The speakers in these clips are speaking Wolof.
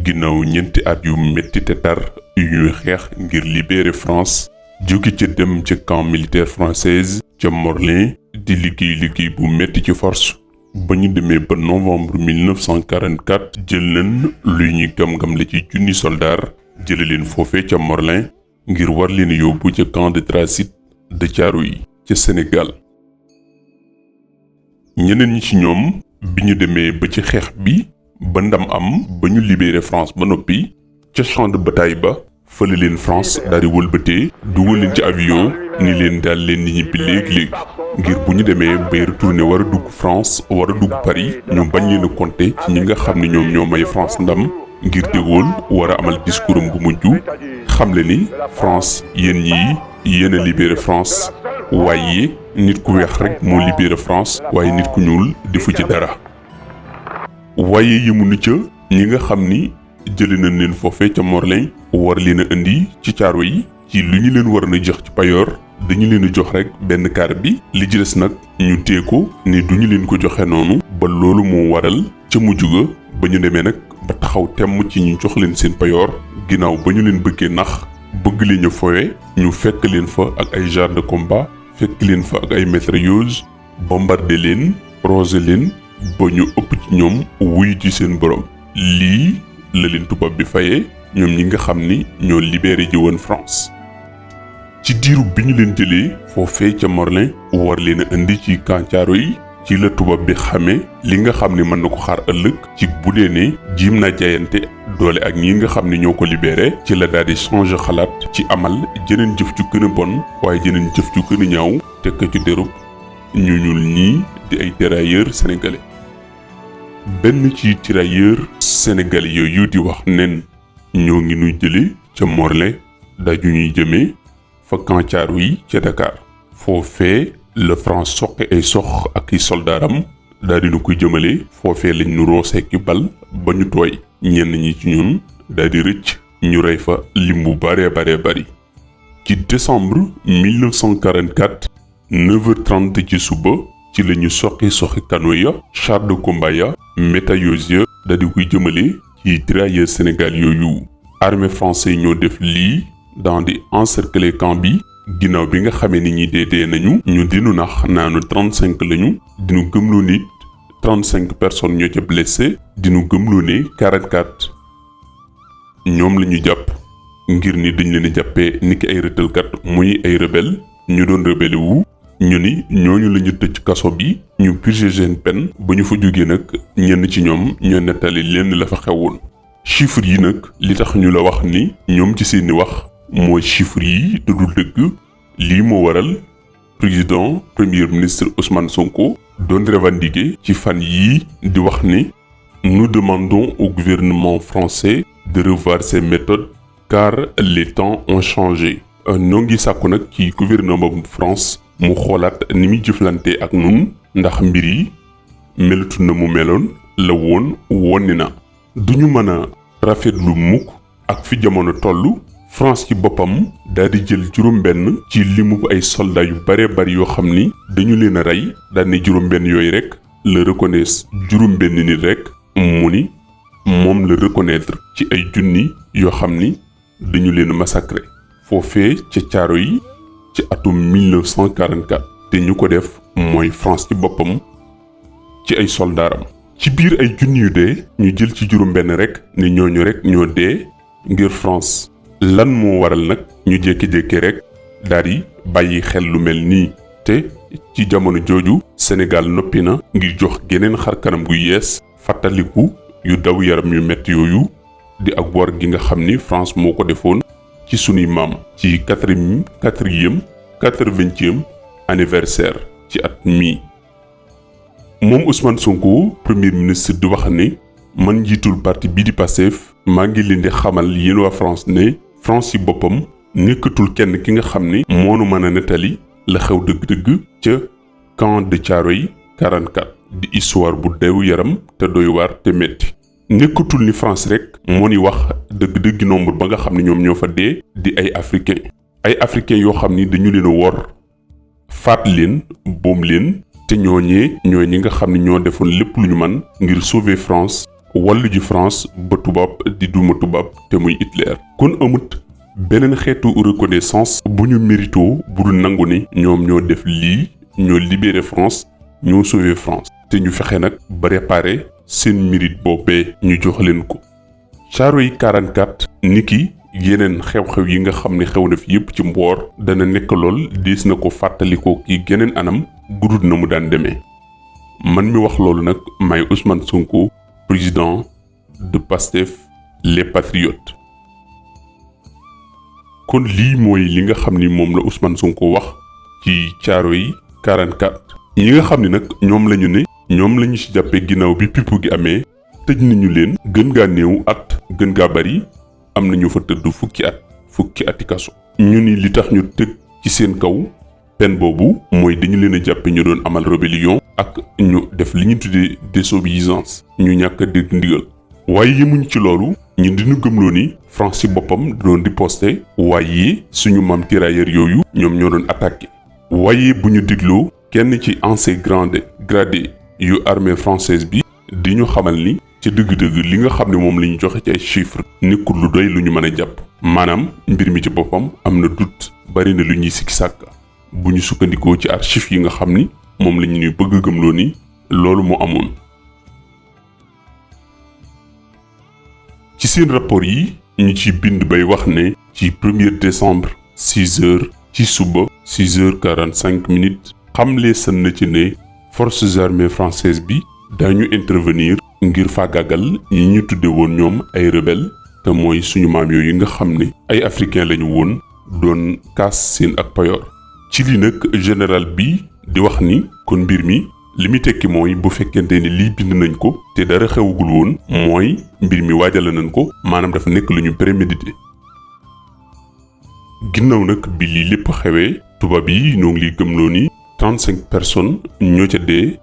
ginnaaw ñeenti at yu metti te tar yu ñuy xeex ngir libérer France jóge ca dem ca camp militaire française ca Morlaix di liggéey bu metti ci force ba ñu demee ba novembre 1944 jël nañ luy ñuy gam-gam la ci junni soldaar jële leen foofee ca Morlaix ngir war leen yóbbu ca camp de transit de Thiaroye ca Sénégal. ñeneen ñi ci ñoom bi ñu demee ba ci xeex bi ba ndam am ba ñu libérer France ba noppi ca champ de bataille ba fële leen France daal di wëlbatee dugal leen ci avion ni leen daal leen di ñibbi léegi-léegi ngir bu ñu demee bay retourné war a dugg France war a dugg Paris ñu bañ leen a compter ci ñi nga xam ne ñoom ñoo may France ndam ngir De Gaulle war a amal discours am bu mujj xamle ni France yéen ñii yéen a libéré France waaye nit ku weex rek moo libéré France waaye nit ku ñuul defu ci dara. waaye yëmunu ca ñi nga xam ni jëlee nañ leen foofee ca Morlaix war leen a indi ci Thiaroye yi ci lu ñu leen war na jox ci payoor dañu leen a jox rek benn quart bi li ci des nag ñu téye ko ni duñu leen ko joxe noonu ba loolu moo waral ca mujj ga ba ñu demee nag ba taxaw temm ci ñu jox leen seen payoor ginnaaw ba ñu leen bëggee nax bëgg leen a fowe ñu fekk leen fa ak ay chars de combat fekk leen fa ak ay mitrailleuses bombardé leen rosé leen ba ñu ëpp ci ñoom wuyu ci seen borom. lii la leen tubaab bi fayee ñoom ñi nga xam ni ñoo libéré ji woon France. ci diiru bi ñu leen jëlee foofee ca Morlaix war leen a indi ci camp Thiaroye yi ci la tubaab bi xamee li nga xam ni mën na ko xaar ëllëg ci bu dee ne jiim naa jaayante doole ak ñi nga xam ni ñoo ko libéré ci la daal di changé xalaat ci amal jeneen jëf ju gën a bon waaye jeneen jëf ju gën a ñaaw tekk ci dérub ñu ñuul ñii di ay tirailleurs sénégalais. benn ci tirailleurs sénégalais yooyu di wax nen ñoo ngi nuy jëlee ca Morlaix daju ñuy jëmee fa camp Thiaroye yi ca Dakar foofee la France soqe ay sox ak i soldaaram daal di nu koy jëmale foofee lañ nu roosee ki bal ba ñu tooy ñenn ñi ci ñun daal di rëcc ñu rey fa lim bu bare bari. ci décembre 1944 9h30 ci suba ci la ñu soqi kano ya chars de combat ya mitrailleuses ya daal di koy jëmale ci tirailleurs Sénégal yooyu. armée français ñoo def lii dans di encercler camp bi ginnaaw bi nga xamee ni ñi dee nañu ñu dinu nax naanu 35 lañu dinu gëmloo nit 35 personnes ñoo ca blessé dinu gëmloo ne 44 ñoom la ñu jàpp ngir ni dañ leen a jàppee niki ay rëtalkat muy ay rebelle ñu doon rebelle wu ñu ni ñooñu la ñu tëj kaso bi ñu purger seen peine ba ñu fa jógee nag ñenn ci ñoom ñoo nettali leen la fa xewoon. chiffres yi nag li tax ñu la wax ni ñoom ci seeni wax mooy chiffres yi du dul dëgg lii moo waral président premier ministre Ousmane Sonko doon revendiquer ci fan yii di wax ni nous demandons au gouvernement français de revoir ses méthodes car les temps ont changé. ñoo ngi sàkku nag ci gouvernement bu France mu xoolaat ni muy jëflante ak nun ndax mbir yi melatu na mu meloon la woon wonni na. duñu mën a rafetlu mukk ak fi jamono tollu France ci boppam daal di jël juróom-benn ci limu ay soldats yu bare bari yoo xam ni dañu leen a rey daal ni juróom-benn yooyu rek la reconnaître juróom-benn nit rek mu ni moom la reconnaître ci ay junni yoo xam ni dañu leen a massacré foofee ca Thiaroye yi ci atum 1944 te ñu ko def mooy France ci boppam ci ay soldaaram. ci biir ay junni yu dee ñu jël ci juróom-benn rek ni ñooñu rek ñoo dee ngir France. lan moo waral nag ñu jékki-jékki rek daal di bàyyi xel lu mel nii te ci jamono jooju Sénégal noppi na ngir jox geneen xar kanam gu yees fàttaliku yu daw yaram yu metti yooyu di ak war gi nga xam ni France moo ko defoon ci sunuy maam ci 80e anniversaire ci at mii. moom Ousmane Sonko premier ministre di wax ni man njiitul parti bii di Pastef maa ngi leen di xamal yéen waa France ne France ci boppam nekkatul kenn ki nga xam ni moonu mën a nettali la xew dëgg-dëgg ca camp de Thiaroye 44 di histoire bu deewu yaram te doy waar te metti nekkatul ni France rek moo ni wax dëgg-dëgg nombre ba nga xam ni ñoom ñoo fa dee di ay africains yoo xam ni dañu leen a wor faat leen boom leen te ñooñee ñooy ñi nga xam ne ñoo defoon lépp lu ñu man ngir sauver France wàllu ji France ba tubaab di duma tubaab te muy Hitler. kon amut beneen xeetu reconnaissance bu ñu mérito bu dul nangu ni ñoom ñoo def lii ñoo libéré France ñoo sauvé France te ñu fexe nag ba réparer seen mérite boobee ñu jox leen ko. Thiaroye 44 niki yeneen xew-xew yi nga xam ne xew na fi yépp ci mboor dana nekk lool diis na ko fàttalikoo ki geneen anam gudut na mu daan demee. man mi wax loolu nag may Ousmane Sonko, président de Pastef les Patriotes. kon lii mooy li nga xam ni moom la Ousmane Sonko wax ci Thiaroye 44. ñi nga xam ni nag ñoom lañu ne ñoom lañu ci jàppee ginnaaw bi pippu gi amee tëj nañu leen gën gaa néew at gën gaa bari am nañu fa tëdd fukki ati kaso. ñu ni li tax ñu tëj ci seen kaw peine boobu mooy dañu leen a jàppe ñu doon amal rébellion ak ñu def li ñu tuddee désobéissance ñu ñàkk a dégg ndigal. waaye yemuñ ci loolu ñun diñu gëmloo ni France ci boppam doon riposter waaye suñu maam tirailleurs yooyu ñoom ñoo doon attaqué. waaye bu ñu digloo kenn ci ancien gradé yu armée française bi di ñu xamal ni ci dëgg-dëgg li nga xam ne moom la ñu joxe ci ay chiffres nekkul lu doy lu ñu mën a jàpp. maanaam mbir mi ci boppam am na doute bari na lu ñuy sikki sàkk bu ñu sukkandikoo ci archives yi nga xam ni moom la ñu ñuy bëgg gëmloo ni loolu moo amoon. ci seen rapport yi ñu ci bind bay wax ne ci 1er décembre 6 heures ci suba 6h45 xamle san na ci ne forces armées françaises bi dañu intervenir ngir faagaagal ñi ñu tudde woon ñoom ay rebelle te mooy suñu maam yooyu nga xam ne ay africain lañu woon doon kaas seen ak payoor. ci li nag général bi di wax ni kon mbir mi li muy tekki mooy bu fekkente ni lii bind nañ ko te dara xewugul woon mooy mbir mi waajal nañ ko maanaam dafa nekk lu ñu prémédité. ginnaaw nag bi lii lépp xewee tubaab yi ñoo ngi liy gëmloo ni 35 personnes ñoo ca dee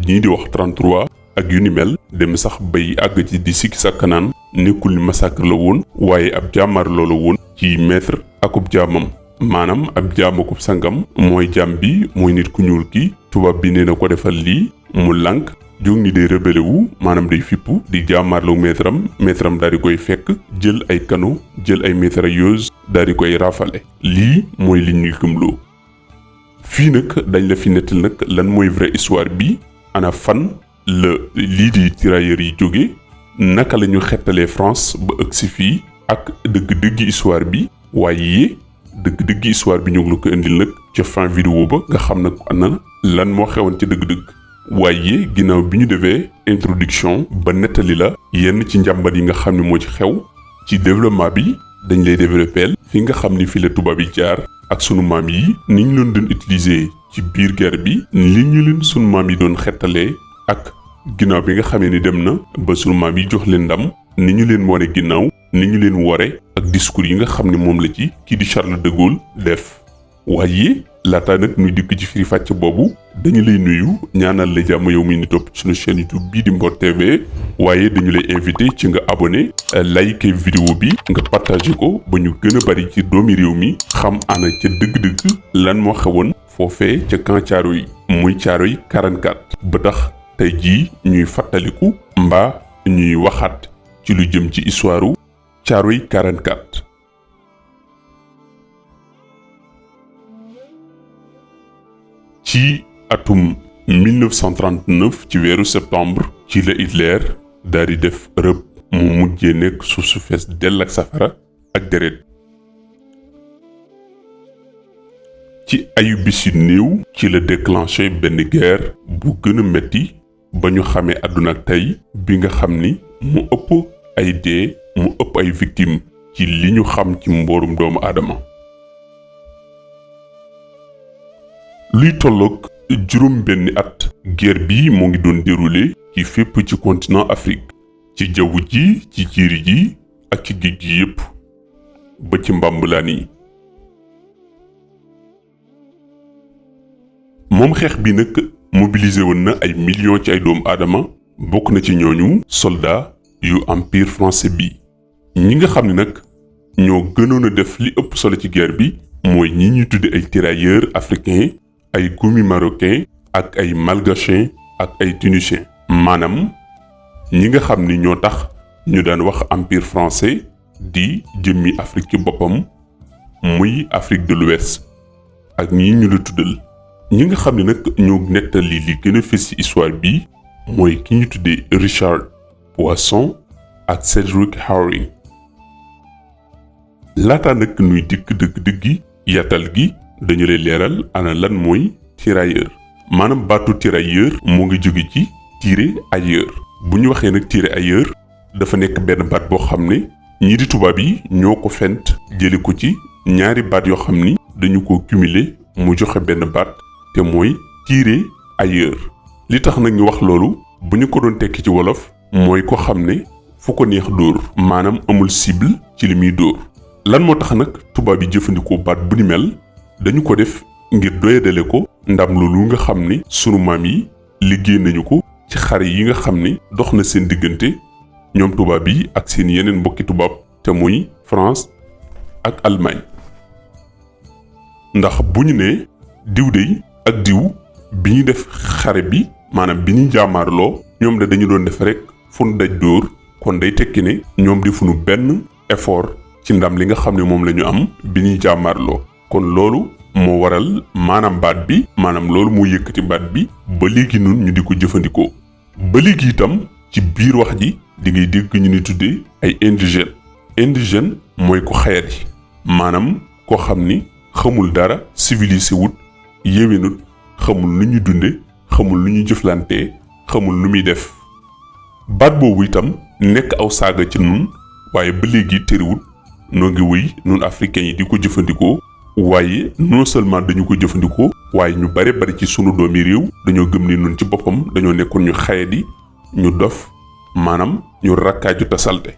ñii di wax 33 ak yu ni mel dem sax bay àgg ci di sikki sàkk naan nekkul ni massacre la woon waaye ab jàmmaar loola woon ci maître akub jaamam. maanaam ab jaamakub sangam mooy jaam bi mooy nit ku ñuul ki tubaab bi nee na ko defal lii mu lànk jóg ni day rebelle wu maanaam day fippu di jàmmaarlu maître am daal di koy fekk jël ay canon jël ay mitrailleuse daal di koy raafale. lii mooy li ñuy gëmloo. fii nag dañ la fi nettal nag lan mooy vraie histoire bi ana fan la lii di tirailleurs yi jóge naka la ñu xettalee France ba ëgsi fii ak dëgg-dëggi histoire bi waaye dëgg-dëgg histoire bi ñu ngi la ko indil nag ca fin vidéo ba nga xam nag ana lan moo xewoon ca dëgg-dëgg. waaye ginnaaw bi ñu defee introduction ba nettali la yenn ci njàmbat yi nga xam ne moo ci xew ci développement bi dañ lay développeel fi nga xam ni fi la tubaab yi jaar ak sunu maam yi ni ñu leen doon utiliser ci biir guerre bi li ñu leen sunu maam yi doon xettalee ak ginnaaw bi nga xamee ni dem na ba sunu maam yi jox leen ndam ni ñu leen wane ginnaaw ni ñu leen ware ak discours yi nga xam ne moom la ci kii di Charles de Gaulle def. waaye laataa nag nuy dikk ci firi fàcc boobu dañu lay nuyu ñaanal la jàmm yow mi ni topp suñu chaîne YouTube bii di Mboor TV waaye dañu lay invité ci nga abonné like vidéo bi nga partagé ko ba ñu gën a bari ci doomi réew mi xam ana ca dëgg-dëgg lan moo xewoon foofee ca camp Thiaroye muy Thiaroye 44 ba tax tey jii ñuy fàttaliku mbaa ñuy waxaat ci lu jëm ci histoire Thiaroye 44. ci atum 1939 ci weeru septembre ci la Hitler daal di def rëbb mu mujjee nekk suuf su fees dell ak safara ak deret. ci ayu bis yu néew ci la déclenché benn guerre bu gën a metti ba ñu xamee àdduna ak tey bi nga xam ni mu ëpp ay dee mu ëpp ay victimes ci li ñu xam ci mboorum doomu aadama. luy tolloog juróom benni at guerre bi moo ngi doon déroulé ci fépp ci continent Afrique ci jaww ji ci jiiri ji ak ci géej gi yépp ba ci mbambulaan yi. moom xeex bi nag mobilisé woon na ay millions ci ay doomu aadama bokk na ci ñooñu soldat yu empire français bi. ñi nga xam ne nag ñoo gënoon a def li ëpp solo ci guerre bi mooy ñi ñuy tudde ay tirailleurs africains ay goumi marocain ak ay malgachen ak ay tunisien maanaam ñi nga xam ni ñoo tax ñu daan wax empire français di jëmmi Afrique ci boppam muy Afrique de l'Ouest ak ñi ñu la tuddal. ñi nga xam ne nag ñoo nettali li gën a fës ci histoire bi mooy ki ñu tuddee Richard Poisson ak Cedric Howring. laata nag nuy dikk dëgg-dëggi yaatal gi dañu lay leeral ana lan mooy tirailleur. maanaam baatu tirailleur moo ngi jóge ci tirer ailleurs. bu ñu waxee nag tirer ailleurs dafa nekk benn baat boo xam ne ñii di tubaab yi ñoo ko fent jële ko ci ñaari baat yoo xam ni dañu ko cumuler mu joxe benn baat te mooy tirer ailleurs. li tax nag ñu wax loolu bu ñu ko doon tekki ci wolof mooy ko xam ne fu ko neex dóor maanaam amul cible ci li muy dóor. lan moo tax nag tubaab yi jëfandikoo baat bu ni mel dañu ko def ngir doyadale ko ndam loolu nga xam ne sunu maam yi liggéey nañu ko ci xare yi nga xam ne dox na seen diggante ñoom tubaab yi ak seen yeneen mbokki tubaab te muy France ak Allemagne. ndax bu ñu nee diw dey ak diw bi ñu def xare bi maanaam bi ñu jaamaarloo ñoom de dañu doon def rek fu nu daj dóor kon day tekki ne ñoom defuñu benn effort ci ndam li nga xam ne moom la ñu am bi ñuy jaamaarloo. kon loolu moo waral maanaam baat bi maanaam loolu moo yëkkati baat bi ba léegi nun ñu di ko jëfandikoo. ba léegi itam ci biir wax ji di ngay dégg ñu ni tuddee ay indigène. indigène mooy ko xayati maanaam koo xam ni xamul dara civilisé wut yéwénut xamul lu ñu dunde xamul lu ñu jëflantee xamul lu muy def. baat boobu itam nekk aw saaga ci nun waaye ba léegi tëriwut noo ngi wéy nun africains yi di ko jëfandikoo. waaye non seulement dañu ko jëfandikoo waaye ñu bare bari ci sunu doomi réew dañoo gëm ni nun ci boppam dañoo nekkoon ñu xayadi ñu dof maanaam ñu rakkaaju tasalte.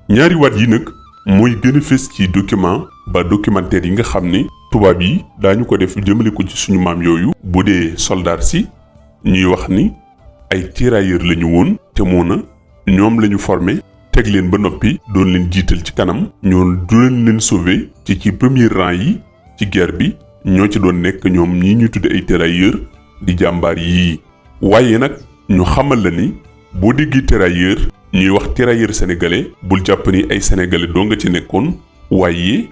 ñaari waat yi nag mooy gën a fës ci document ba documentaire yi nga xam ne tubaab yi daañu ko def jëmale ko ci suñu maam yooyu. bu dee soldat si ñuy wax ni ay tirailleurs lañu woon te moo na ñoom lañu formé teg leen ba noppi doon leen jiital ci kanam ñoo doon leen sauver ci premier rang yi ci guerre bi ñoo ci doon nekk ñoom ñii ñu tudde ay tirailleurs di jàmbaar yii. waaye nag ñu xamal la ni boo déggee tirailleur ñuy wax tirailleur sénégalais bul jàpp ni ay sénégalais doo nga ci nekkoon waaye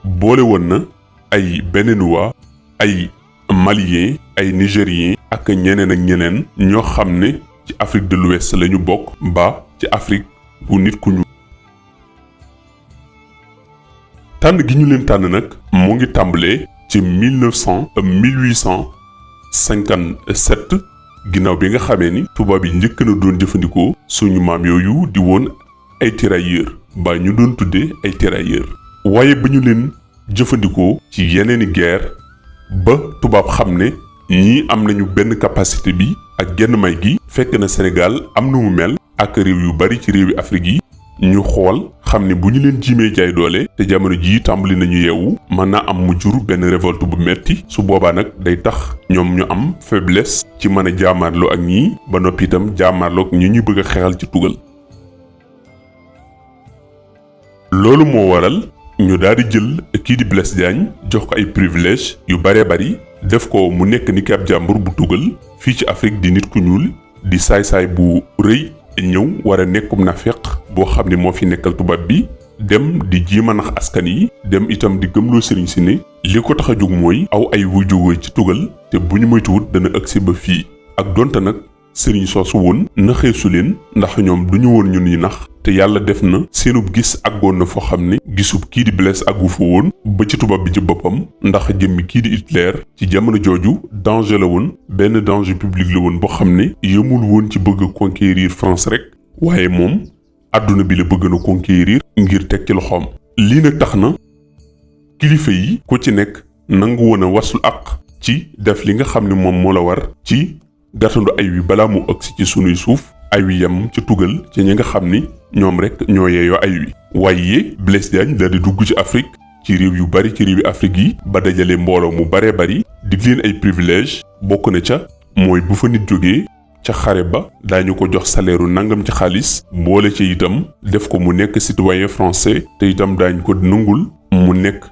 boole woon na ay béninois ay maliens ay nigériens ak ñeneen ak ñeneen ñoo xam ne ci Afrique de l'Ouest la ñu bokk ba ci Afrique bu nit ku ñu. tànn gi ñu leen tànn nag mu ngi tàmbalee ci 1857 ginnaaw bi nga xamee ni tubaab yi njëkk na doon jëfandikoo suñu maam yooyu di woon ay tirailleurs ba ñu doon tuddee ay tirailleurs. waaye ba ñu leen jëfandikoo ci yeneeni guerre ba tubaab xam ne ñii am nañu benn capacité bi ak genn may gi fekk na Sénégal am na mu mel ak réew yu bari ci réewi Afrique yi. ñu xool xam ne bu ñu leen jiimee jaay doole te jamono jii tàmbali nañu yeewu mën naa am mu jur benn révolte bu metti su boobaa nag day tax ñoom ñu am faiblesse ci mën a jaamaarloo ak ñii ba noppi itam jaamaarloo ak ñi ñu bëgg a xeexal ci tugal. loolu moo waral ñu daal di jël kii di Blaise Diagne jox ko ay privilèges yu baree bari def ko mu nekk ni ki ab jàmbur bu tugal fii ci Afrique di nit ku ñuul di saay-saay bu rëy ñëw war a nekkum nafeq boo xam ne moo fi nekkal tubaab bi dem di jiima nax askan yi dem itam di gëmloo sëriñ si ne li ko tax a jóg mooy aw ay wu jógee ci tugal te bu ñu moytuwut dana agsi ba fii. ak donte nag sëriñ soosu woon naxeesu leen ndax ñoom du ñu woon ñu ni nax te yàlla def na seenub gis àggoon na foo xam ne gisub kii di Blaise àggu fa woon ba ci tubaab bi ci boppam ndax jëmmi kii di Hitler ci jamono jooju danger la woon benn danger public la woon boo xam ne yëmul woon ci bëgg a conquérir France rek waaye moom àdduna bi la bëgg na conquérir ngir teg ci loxoom. lii nag tax na kilifa yi ku ci nekk nangu woon a wasul àq ci def li nga xam ne moom moo la war ci gàttandu ay wi balaa mu agsi ci sunuy suuf ay wi yem ci tugal ci ñi nga xam ni ñoom rek ñoo yeeyoo ay wi. waaye Blaise Diagne daal di dugg ci Afrique ci réew yu bari ci réewi Afrique yi ba dajale mbooloo mu baree bari dig leen ay privilèges bokk na ca mooy bu fa nit jógee ca xare ba daañu ko jox salaire u nangam ci xaalis boole ci itam def ko mu nekk citoyen français te itam daañu ko nangul mu nekk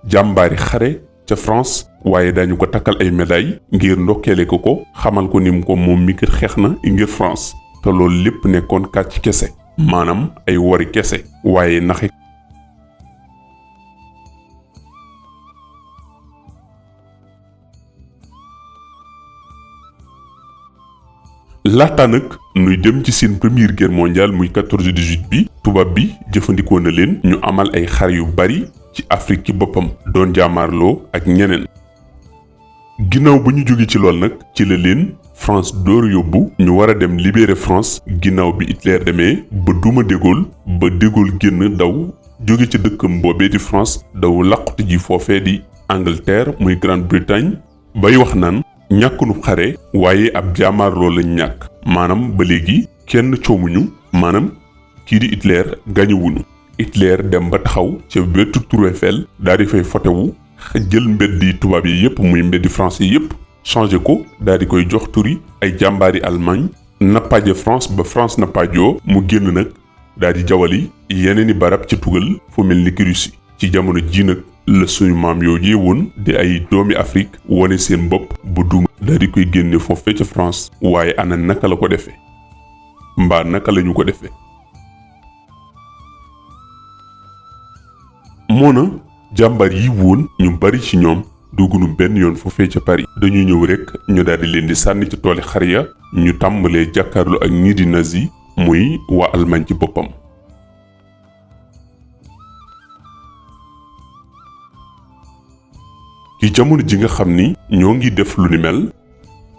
jàmbaari xare ca France waaye daañu ko takkal ay médailles ngir ndokkeele ko xamal ko ni mu ko moom mi kër xeex na ngir France. te loolu lépp nekkoon kàcc kese maanaam ay wori kese waaye naxe laata nag nuy dem ci seen première guerre mondiale muy 14-18 bi tubaab bi jëfandikoo na leen ñu amal ay xare yu bari ci Afrique ci boppam doon jaamaarloo ak ñeneen ginnaaw bu ñu jóge ci lool nag ci la leen France door yóbbu ñu war a dem libérer France ginnaaw bi Hitler demee ba duma De Gaulle ba De Gaulle génn daw jóge ci dëkkam boobee di France daw làqutu ji foofee di Angleterre muy Grande-Bretagne bay wax naan ñàkkunu xare waaye ab jaamaarloo lañ ñàkk maanaam ba léegi kenn coomuñu maanaam kii di Hitler gañuwuñu Hitler dem ba taxaw ca wetu Tour Eiffel daal di fay fotewu jël mbeddi tubaab yi yépp muy mbeddi français yépp changé ko daal di koy jox turi ay jàmbaari Allemagne nappaaje France ba France nappaajoo mu génn nag daal di jawali yeneeni barab ci tugal fu mel ni ki Russie ci jamono ji nag la suñu maam yooyu woon di ay doomi Afrique wane seen bopp bu duma daal di koy génne foofee ca France waaye ana naka la ko defee mbaa naka lañu ko defee moona jàmbar yi woon ñu bari ci ñoom duggunu benn yoon foofee ca Paris dañuy ñëw rekk ñu daal di leen di sànni ci tooli xar ya ñu tàmbalee jàkkaarloo ak ñii di nazi muy waa Allemagne ci boppam ci jamono ji nga xam ni ñoo ngi def lu ni mel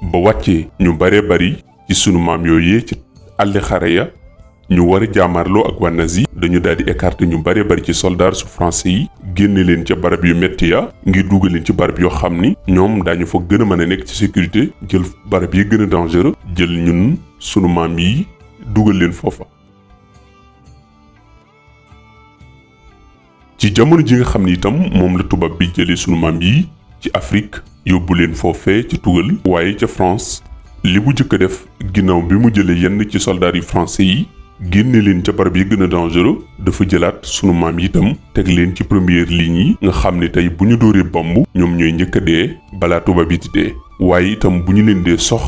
ba wàccee ñu bare bari ci sunu maam yooyee ci àlli xare ya ñu war a jaamarloo ak waa nazi dañu daal di écarter ñu bare bari ci soldats su français yi génne leen ca barab yu metti ya ngir dugal leen ci barab yoo xam ni ñoom daañu fa gën a mën a nekk ci sécurité jël barab yi gën a dangereux jël ñun sunu maam yi dugal leen foofa. ci jamono ji nga xam ni itam moom la tubaab bi jëlee sunu maam yi ci Afrique yóbbu leen foofee ci tugal waaye ca France li bu jëkk a def ginnaaw bi mu jëlee yenn ci soldats yu français yi génne leen ca barab yi gën a dangereux dafa jëlaat sunu maam yi itam teg leen ci première ligne yi nga xam ne tey bu ñu dóoree bomb ñoom ñooy njëkk a dee balaa tubaab yi di dee waaye itam bu ñu leen dee sox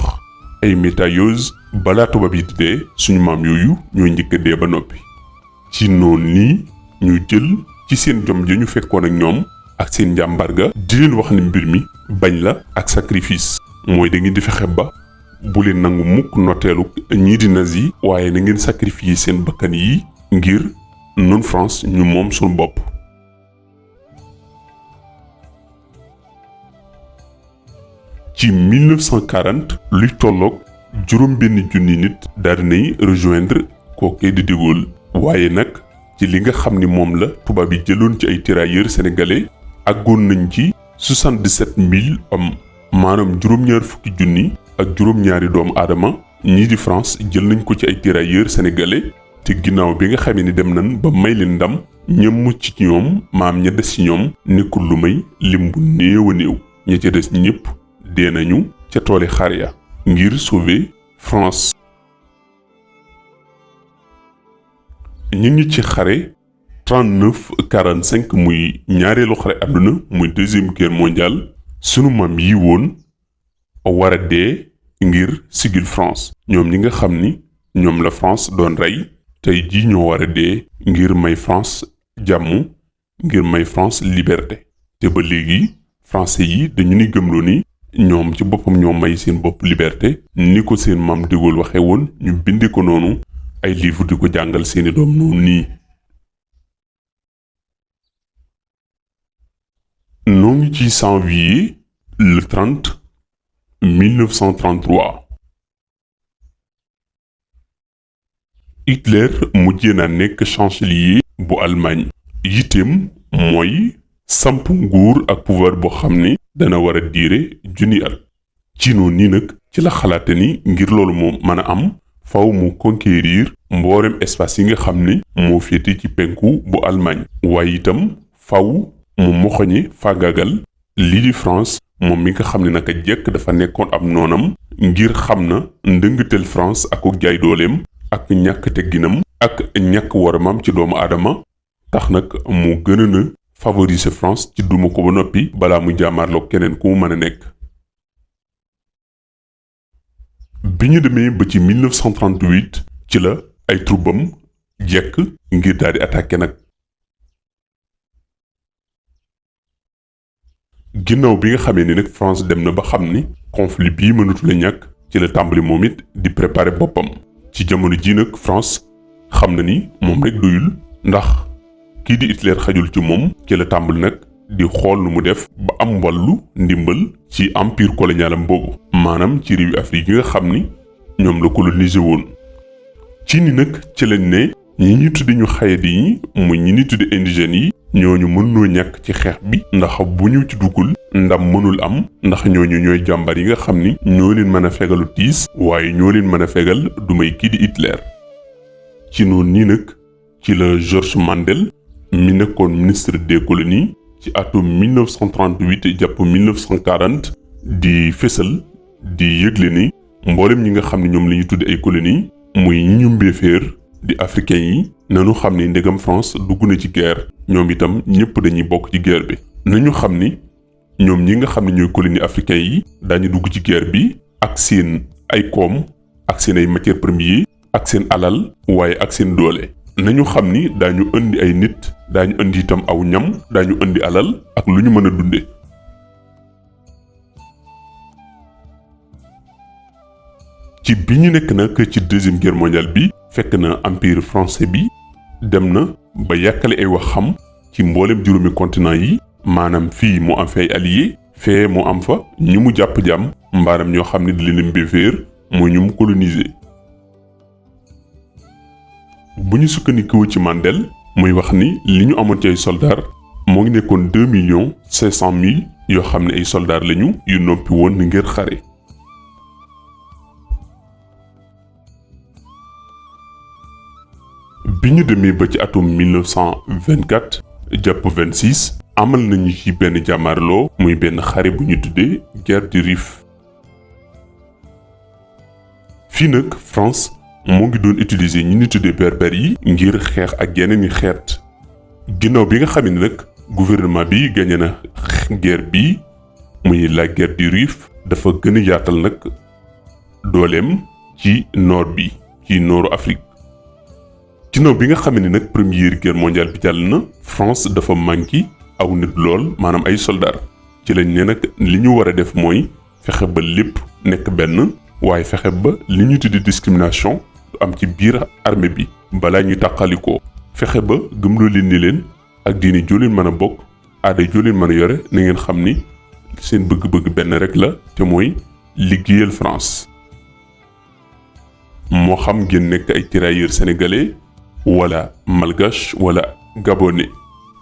ay mitrailleuses balaa tubaab yi di dee suñu maam yooyu ñooy njëkk a dee ba noppi ci noonu nii ñu jël ci seen jom ja ñu fekkoon ak ñoom ak seen njàmbar ga di leen wax ne mbir mi bañ la ak sacrifice mooy da ngeen di fexe ba bu leen nangu mukk noteelu ñii di nazi waaye na ngeen sacrifier seen bakkan yi ngir nun France ñu moom suñu bopp. ci 1940 luy tolloog juróom benn junni nit daal dinay rejoindre kookee di De Gaulle waaye nag ci li nga xam ni moom la tubaab yi jëloon ci ay tirailleurs sénégalais àggoon nañ ci 77 000 hommes maanaam juróom-ñaar fukki junni ak juróom-ñaari doomu aadama ñii di France jël nañ ko ci ay tirailleurs sénégalais te ginnaaw bi nga xamee ni dem nañ ba may leen ndam ñam mucc ci ñoom maam ña des ci ñoom nekkul lu may lim bu néew a néew ña ca des ñépp dee nañu ca tooli xar ya ngir sauver France. ñu ngi ci xare 39-45 muy ñaareelu xare àdduna muy deuxième guerre mondiale sunu maam yi woon war a dee ngir sigil France ñoom ñi nga xam ni ñoom la France doon rey tey jii ñoo war a dee ngir may France jàmm ngir may France liberté te ba léegi français yi dañu ni gëmloo ni ñoom ci boppam ñoo may seen bopp liberté ni ko seen maam De Gaulle waxe woon ñu bindi ko noonu ay livre di ko jàngal seeni doom noonu nii. noo ngi ci janvier le 30 1933 Hitler mujjee na nekk chancelier bu Allemagne yitteem mooy samp nguur ak pouvoir boo xam ne dana war a diire junni at ci noonu nii nag ci la xalaate ni ngir loolu moo mën a am faw mu conquérir mboolem espace yi nga xam ne moo féete ci penku bu Allemagne waaye itam faw mu moxoñe fàggagal lii di France moom mi nga xam ne naka jekk dafa nekkoon ab noonam ngir xam na ndëngteel France ak jaay dooleem ak ñàkk tegginam ak ñàkk waramam ci doomu aadama tax nag mu gën na favoriser France ci duma ko ba noppi balaa mu jaamaarloog keneen ku mu mën a nekk. bi ñu demee ba ci 1938 ci la ay troupam jekk ngir daal di attaqué nag. ginnaaw bi nga xamee ni nag France dem na ba xam ni conflit bii mënatu la ñàkk ci la tàmbali moom it di préparer boppam. ci jamono ji nag France xam na ni moom rek doyul ndax kii di Hitler xajul ci moom ci la tàmbali nag di xool nu mu def ba am wàllu ndimbal ci empire colonialam boobu maanaam ci réewi Afrique yi nga xam ni ñoom la colonisé woon. ci ni nag ci lañ ne ñi ñu tuddi ñu xayadi yi muy ñi ñu tuddi indigènes yi ñooñu mënoo ñàkk ci xeex bi ndax bu ñu ci duggul ndam mënul am ndax ñooñu ñooy jàmbar yi nga xam ni ñoo leen mën a fegalu tiis waaye ñoo leen mën a fegal du may kii di Hitler. ci noonu nii nag ci la Georges Mandel mi nekkoon ministre des colonies ci atum 1938 jàpp 1940 di fésal di yëgle ni mboolem ñi nga xam ne ñoom la ñu tudde ay colonies muy ñi ñu mbéeféer di africains yi nanu xam ni ndegam France dugg na ci guerre ñoom itam ñëpp dañuy bokk ci guerre bi nañu xam ni ñoom ñi nga xam ne ñooy colonies africains yi daañu dugg ci guerre bi ak seen ay koom ak seen ay matières premières ak seen alal waaye ak seen doole nañu xam ni daañu indi ay nit daañu indi itam aw ñam daañu indi alal ak lu ñu mën a dunde ci bi ñu nekk nag ci deuxième guerre mondiale bi fekk na empire français bi dem na ba yàkkale ay wax xam ci mboolem juróomi continent yi maanaam fii mu am fi ay alliés fee mu am fa ñu mu jàpp jàmm mbaaram ñoo xam ne di leen mbéeféer mooy ñu mu coloniser. bu ñu sukkandikoo ci Mandel muy wax ni li ñu amoon ci ay soldats moo ngi nekkoon 2,500,000 yoo xam ne ay soldats lañu yu noppi woon ngir xare. bi ñu demee ba ci atum 1924 jàpp 26 amal nañu ci benn jàmmaarloo muy benn xare bu ñu tuddee guerre du Rif. fii nag France moo ngi doon utiliser ñi ñu tuddee berbères yi ngir xeex ak yeneen i xeet. ginnaaw bi nga xam ne nag gouvernement bi gagné na guerre bi muy la guerre du Rif dafa gën a yaatal nag dooleem ci nord bi ci nooru Afrique. ginnaaw bi nga xam ne nag première guerre mondiale bi jàll na France dafa manqué aw nit lool maanaam ay soldats ci lañ ne nag li ñu war a def mooy fexe ba lépp nekk benn waaye fexe ba li ñu tuddi discrimination du am ci biir armée bi balaa ñuy tàqalikoo fexe ba gëmloo leen ni leen ak diine joo leen mën a bokk aada joo leen mën a yore na ngeen xam ni seen bëgg-bëgg benn rek la te mooy liggéeyal France moo xam ngeen nekk ay tirailleurs sénégalais wala malgache wala gabonais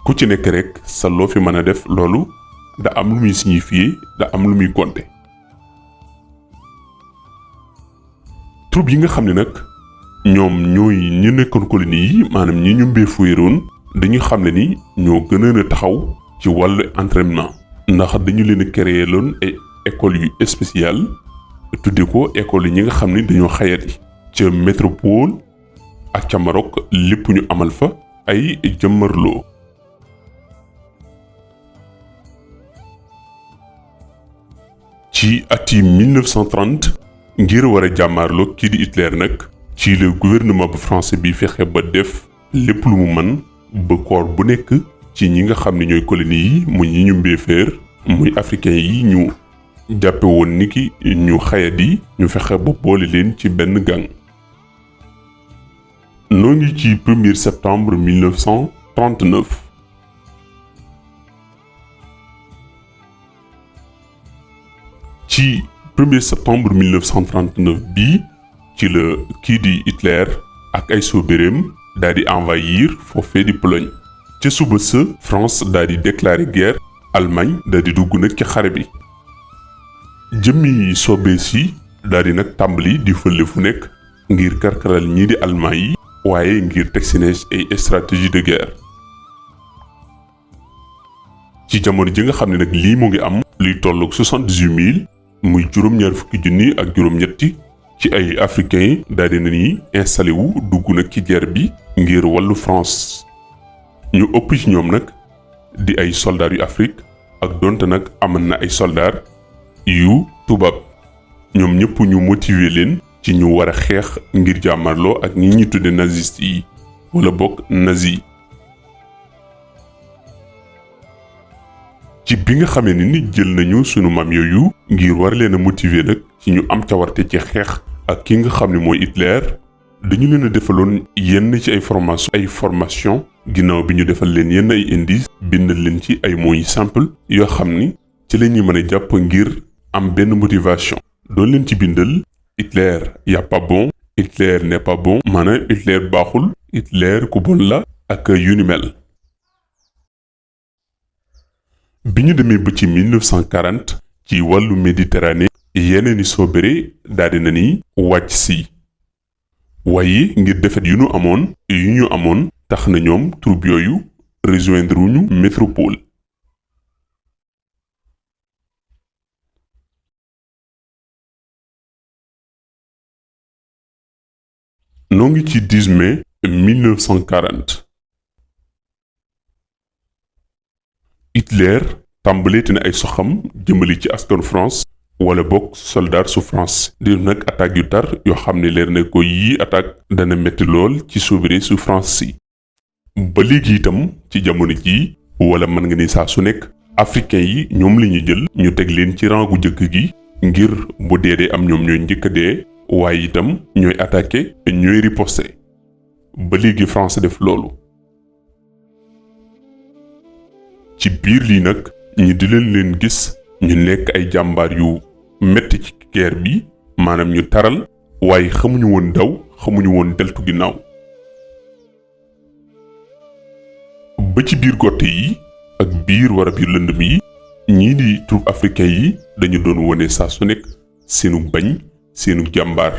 ku ci nekk rek sa loo fi mën a def loolu da am lu muy signifier da am lu muy compter. troupe yi nga xam ne nag ñoom ñooy ñi nekkoon colonie yi maanaam ñi ñu mbéeféeroon dañu xam ne ni ñoo gënoon a taxaw ci wàllu entraînement ndax dañu leen a créé loon ay écoles yu spéciales tudde ko école yi ñi nga xam ne dañoo xayati ca métropole ak ca Maroc lépp ñu amal fa ay jëmmarloo. ci ati 1930 ngir war a jàmmaarloo kii di Hitler nag ci le gouvernement bu français bi fexe ba def lépp lu mu mën ba corps bu nekk ci ñi nga xam ne ñooy colonie yi muy ñi ñu mbéeféer muy africain yi ñu jàppe woon ni ki ñu xayadi ñu fexe ba boole leen ci benn gang. noo ngi ci 1er septembre 1939 ci 1er septembre 1939 bii ci la kii di Hitler ak ay sóobéreem daal di envahir foofee di Pologne ca suba sa France daal di déclarer guerre Allemagne daal di dugg nag ci xare bi jëmmi soobee si daal di nag tàmbali di fële fu nekk ngir karkaral ñii di Allemand yi waaye ngir teg si ne ay stratégie de guerre. ci jamono ji nga xam ne nag lii mu ngi am luy tolloog 78 000 muy juróom-ñaar fukki junni ak juróom-ñetti ci ay africains daal di nañuy installé wu dugg nag ci guerre bi ngir wàllu France ñu ëpp ci ñoom nag di ay soldats yu Afrique ak donte nag amoon na ay soldats yu tubaab ñoom ñëpp ñu motiver leen ci ñu war a xeex ngir jàmmarloo ak ñi ñuy tudde naziste yi wala bokk nazi. ci bi nga xamee ni jël nañu sunu maam yooyu ngir war leen a motiver nag ci ñu am cawarte ci xeex ak ki nga xam ne mooy Hitler, dañu leen a defaloon yenn ci ay formation ginnaaw bi ñu defal leen yenn ay indice bindal leen ci ay mots yu simple yoo xam ni ci la ñuy mën a jàpp ngir am benn motivation. doon leen ci bindal Hitler y a pas bon, Hitler n'est pas bon, maanaam Hitler baaxul, Hitler ku bon la ak yu ni mel. bi ñu demee ba ci 1940 ci wàllu Méditerranée yeneeni soobere daldi na ni wàcc si. waaye ngir defet yu ñu amoon tax na ñoom troupe yooyu rejoindre wuñu métropole. noo ngi ci 10 mai 1940. Hitler tàmbaleeti na ay soxam jëmali ci askan France wala bokk soldat su France di nag attaque yu tar yoo xam ne leer na ko yii attaque dana metti lool ci soobere su France si. ba léegi itam ci jamono jii wala mën nga ni saa su nekk africain yi ñoom la ñu jël ñu teg leen ci rang gu jëkk gi ngir bu dee am ñoom ñooy njëkk a dee waaye itam ñooy attaqué ñooy riposté ba léegi France def loolu. ci biir lii nag ñu di leen gis ñu nekk ay jàmbaar yu metti ci guerre bi maanaam ñu taral waaye xamuñu woon daw xamuñu woon deltu ginnaaw. ba ci biir gotte yi ak biir biir lëndëm yi ñii di troupe africain yi dañu doon wone saa su nekk seenu bañ seenu jàmbaar.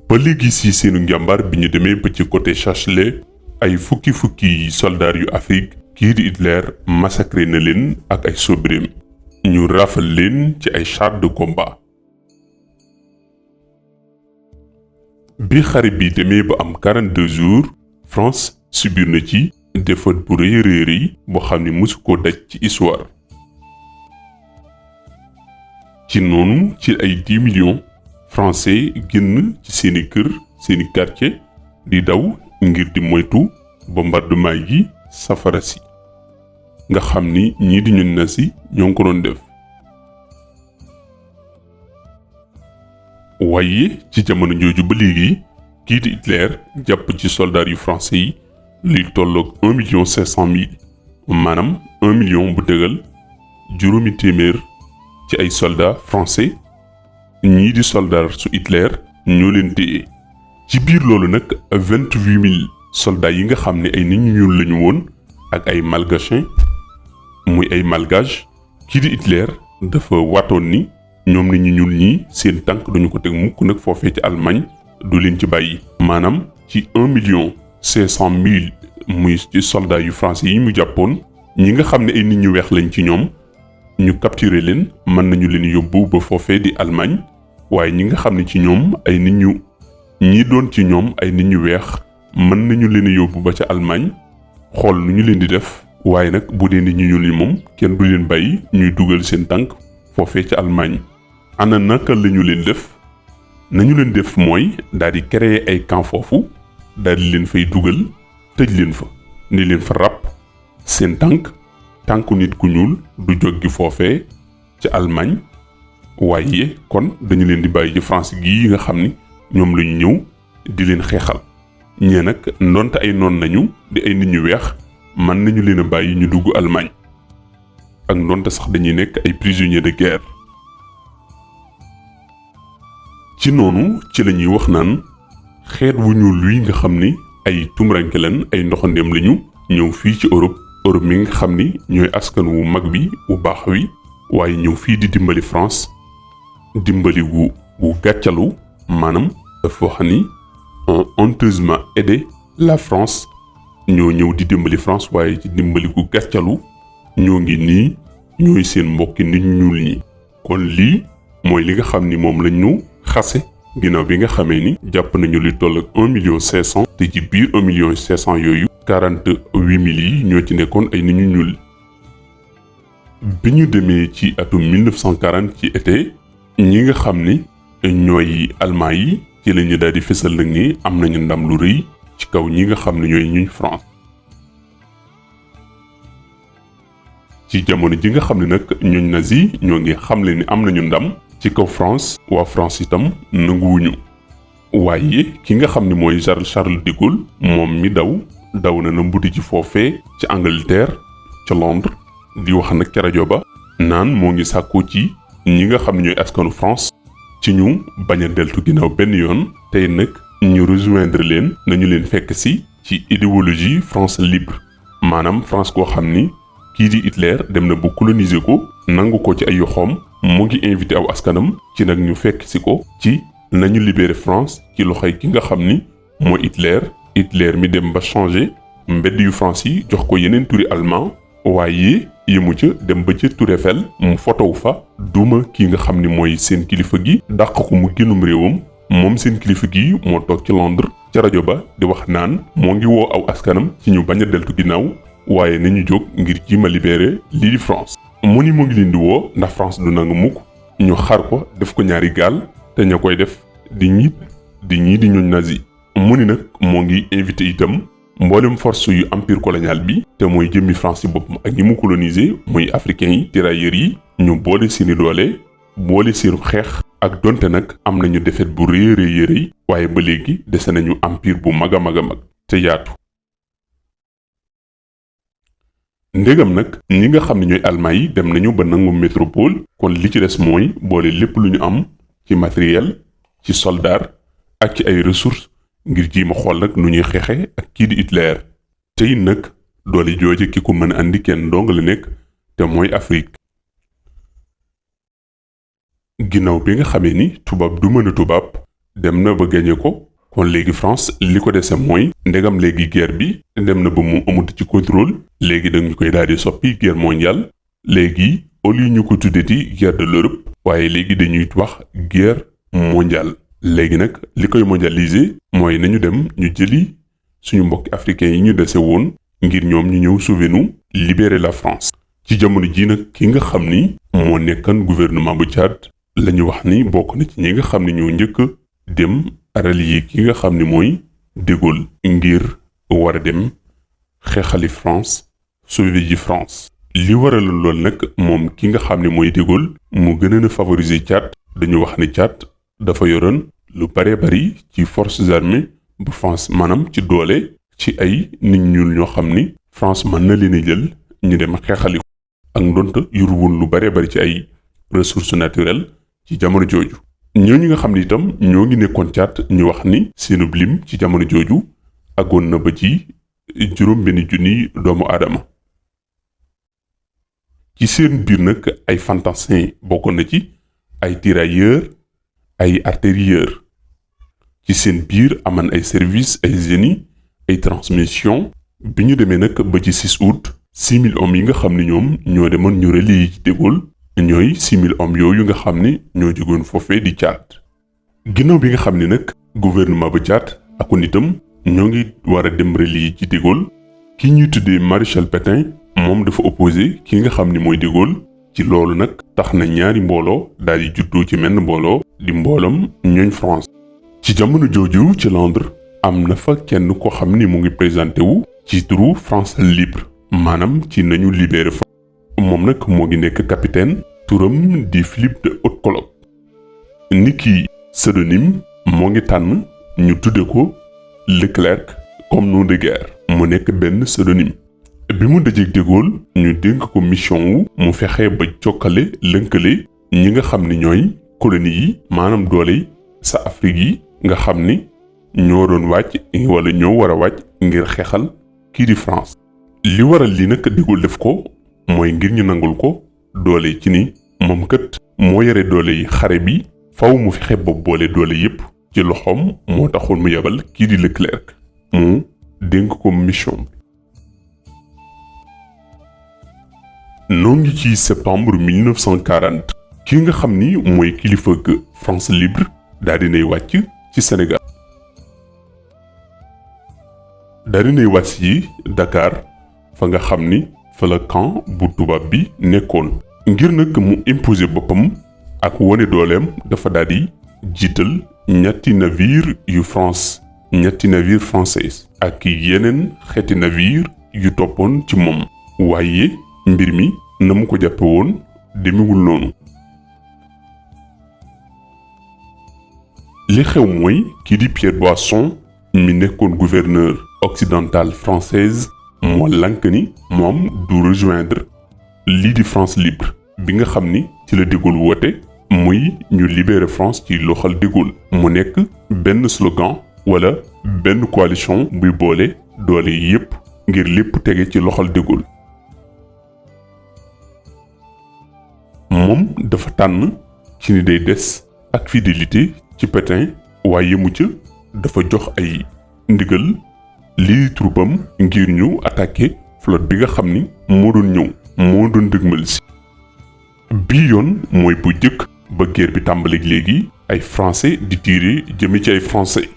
ba léegi si seenu njàmbaar bi ñu demee ba ci côté Châtelet ay fukki soldaar yu Afrique kii di Hitler massacré na leen ak ay sobreem ñu rafal leen ci ay chars de combat. bi xare bi demee ba am 42 jours France subir na ci défaite bu rëy boo xam ne mësu koo daj ci histoire. ci noonu ci ay 10 millions français génn ci seeni kër seeni quartier di daw ngir di moytu bombardement yi safara si nga xam ni ñii di ñun nazi ñoo ngi ko doon def. waaye ci jamono jooju ba léegi kii di Hitler jàpp ci soldats yu français yi luy tolloog 1,5 million maanaam 1 million bu dëgal juróomi téeméer ci ay soldats français ñii di soldats su Hitler ñoo leen téye. ci biir loolu nag 28 000 soldats yi nga xam ne ay nit ñu ñuul lañu woon ak ay malgaches muy ay malgaches kii di Hitler dafa waatoon ni ñoom nit ñu ñuul ñi seen tànk duñu ko teg mukk nag foofee ci Allemagne du leen ci bàyyi. maanaam ci 1,5 million muy ci soldats yu français yi mu jàppoon ñi nga xam ne ay nit ñu weex lañ ci ñoom ñu capturer leen mën nañu leen yóbbu ba foofee di Allemagne waaye ñi nga xam ne ci ñoom ay nit ñu ñi doon ci ñoom ay nit ñu weex mën nañu leen yóbbu ba ca Allemagne xool nu ñu leen di def waaye nag bu dee nit ñu ñuul ñi moom kenn du leen bàyyi ñuy dugal seen tànk foofee ca Allemagne. ana naka lañu leen def nañu leen def mooy daal di créer ay camp foofu daal di leen fay dugal tëj leen fa ni leen fa ràpp seen tànku nit ku ñuul du jóggi foofee ca Allemagne waaye kon dañu leen di bàyyi ci France gii nga xam ni ñoom lañu ñëw di leen xeexal. ñee nag ndonte ay noon nañu di ay nit ñu weex mën nañu leen a bàyyi ñu dugg Allemagne ak ndonte sax dañuy nekk ay prisonniers de guerre. ci noonu ci la ñuy wax naan xeet wu ñuul wi nga xam ni ay tumuranke lan ay ndoxandeem lañu ñëw fii ci Europe mi nga xam ni ñooy askan wu mag bi wu baax wi waaye ñëw fii di dimbali France dimbali wu gàccalu maanaam dafa wax ni honteusement aidé la France ñoo ñëw di dimbali France waaye ci dimbali gu gàccalu ñoo ngi nii ñooy seen mbokki nit ñuul ñi. kon lii mooy li nga xam ni moom lañ ñu xase ginnaaw bi nga xamee ni jàpp nañu li toll ak 1,5 million te ci biir 1,5 million yooyu 48 000 yi ñoo ci nekkoon ay nit ñu ñuul. bi ñu demee ci atum 1940 ci été ñi nga xam ni ñooy allemand yi ci la ñu daal di fësal nag ni am nañu ndam lu rëy ci kaw ñi nga xam ne ñooy ñuñ France. ci jamono ji nga xam ne nag ñooñ nazi ñoo ngi xamle ni am nañu ndam ci kaw France waa France itam nanguwuñu waaye ki nga xam ne mooy Charles de Gaulle moom mi daw na mbuti ci foofee ci Angleterre ca Londres di wax nag ca rajo ba naan moo ngi sàkkoo ci ñi nga xam ne ñooy askanu France ci ñu bañ a deltu ginnaaw benn yoon tey nag ñu rejoindre leen nañu leen fekk si ci idéologie France libre maanaam France koo xam ni kii di Hitler dem na bu coloniser ko nangu ko ci ay yoxoom mu ngi invité aw askanam ci nag ñu fekk si ko ci nañu libérer France ci loxoy ki nga xam ni mooy Hitler mi dem ba changer mbedd yu France yi jox ko yeneen turi allemand waaye yëmu ca dem ba ca Tour Eiffel mu fotow fa duma ki nga xam ni mooy seen kilifa gi dàq ko mu génnum réewam moom seen kilifa gi moo toog ci Londres ca rajo ba di wax naan moo ngi woo aw askanam ci ñu bañ a deltu ginnaaw waaye nañu jóg ngir jima libéré lii di France. mu ni mu ngi leen di woo ndax France du nangu mukk ñu xar ko def ko ñaari gaal te ña koy def di ñii di ñooñ nazi. mu ni nag moo ngi invité itam mboolem force yu empire colonial bi te mooy jëmmi France ci boppam ak ñi mu colonisé muy africains yi tirailleurs yi ñu boole seeni doole boole seenu xeex ak donte nag am nañu défaite bu rëy waaye ba léegi dese nañu empire bu mag a mag te yaatu. ndégam nag ñi nga xam ne ñooy allemand yi dem nañu ba nangu métropole kon li ci des mooy boole lépp lu ñu am ci matériel ci soldat ak ci ay ressources ngir jiima xool nag nu ñuy xeexe ak kii di Hitler tey nag doole jooje ki ko mën a andi kenn dong la nekk te mooy Afrique. ginnaaw bi nga xamee ni tubaab du mën a tubaab dem na ba gañe ko kon léegi France li ko dese mooy ndegam léegi guerre bi dem na ba mu amut ci contrôle léegi dañu koy daal di soppi guerre mondiale léegi au lieu ñu ko tuddati guerre de l'Europe waaye léegi dañuy wax guerre mondiale. léegi nag li koy mondialiser mooy nañu dem ñu jëli suñu mbokki africains yi ñu dese woon ngir ñoom ñu ñëw sauver nu libérer la France. ci jamono ji nag ki nga xam ni moo nekkan gouvernement bu Tchad la ñu wax ni bokk na ci ñi nga xam ne ñoo njëkk dem rallier ki nga xam ni mooy de Gaulle ngir war a dem xeexali France sauver ji France. li waraloon loolu nag moom ki nga xam ne mooy de Gaulle mu gën a favoriser Tchad dañu wax ni Tchad dafa yoroon lu bare bari ci forces armées bu France maanaam ci doole ci ay nit ñuul ñoo xam ni France mën na leen a jël ñu dem xeexali ko ak ndonte yuruwul lu bare bari ci ay ressources naturelles ci jamono jooju. ñooñu nga xam ni itam ñoo ngi nekkoon Tchad ñu wax ni seenub lim ci jamono jooju àggoon na ba ci juróom-benn junni doomu aadama. ci seen biir nag ay fantassins bokkoon na ci ay tirailleurs ay artilleurs ci seen biir aman ay services ay génie ay transmission bi ñu demee nag ba ci 6 août 6000 hommes yi nga xam ne ñoom ñoo demoon ñu relier ci de Gaulle ñooy 6000 hommes yooyu nga xam ne ñoo jógoon foofee di Tchad. ginnaaw bi nga xam ne nag gouvernement ba Tchad ak nitam ñoo ngi war a dem relier ci de Gaulle ki ñuy tuddee maréchal Pétain moom dafa opposé ki nga xam ni mooy de Gaulle ci loolu nag tax na ñaari mbooloo daal di juddoo ci menn mbooloo di mboolam ñooñ France. ci jamono jooju ci Londres am na fa kenn ko xam ni mu ngi présenté wu ci turu France libre maanaam ci nañu libéré France. moom nag moo ngi nekk capitaine turam di Philippe de Hautecoloque niki pseudonyme moo ngi tànn ñu tudde ko Leclerc comme nom de guerre mu nekk benn pseudonyme. bi mu dajeeg de Gaulle ñu dénk ko mission wu mu fexe ba jokkale lënkale ñi nga xam ni ñooy colonie yi maanaam doole sa Afrique yi nga xam ni ñoo doon wàcc wala ñoo war a wàcc ngir xeexal kii di France. li waral li nag de Gaulle def ko mooy ngir ñu nangul ko doole ci ni moom kat moo yore doole yi xare bi faw mu fexe ba boole doole yépp ci loxoom moo taxoon mu yebal kii di Leclerc mu dénk ko mission. noo ngi ci septembre 1940 ki nga xam ni mooy kilifa France libre daal dinay wàcc ci Sénégal. daal dinay wàcc yi Dakar fa nga xam ni fa la camp bu tubaab bi nekkoon. ngir nag mu imposer boppam ak wone dooleem dafa daal di jiital ñetti navire yu France ñetti navire français ak yeneen xeeti navire yu toppoon ci moom waaye mbir mi na mu ko jàppe woon demewul noonu. li xew mooy kii di Pierre Boisson mi nekkoon gouverneur occidental française moo lank ni moom du rejoindre lii di France libre bi nga xam ni ci la de Gaulle woote muy ñu libérer France ci loxol de Gaulle mu nekk benn slogan wala benn coalition buy boole doole yépp ngir lépp tege ci loxol de Gaulle. moom dafa tànn ci ni day des ak fidélité ci Pétain waaye yemu ca dafa jox ay ndigal lii troupam ngir ñu attaquer flotte bi nga xam ni moo doon ñëw moo doon dëgmal si. bii yoon mooy bu jëkk ba guerre bi tàmbaleeg léegi ay français di tirer jëme ci ay français.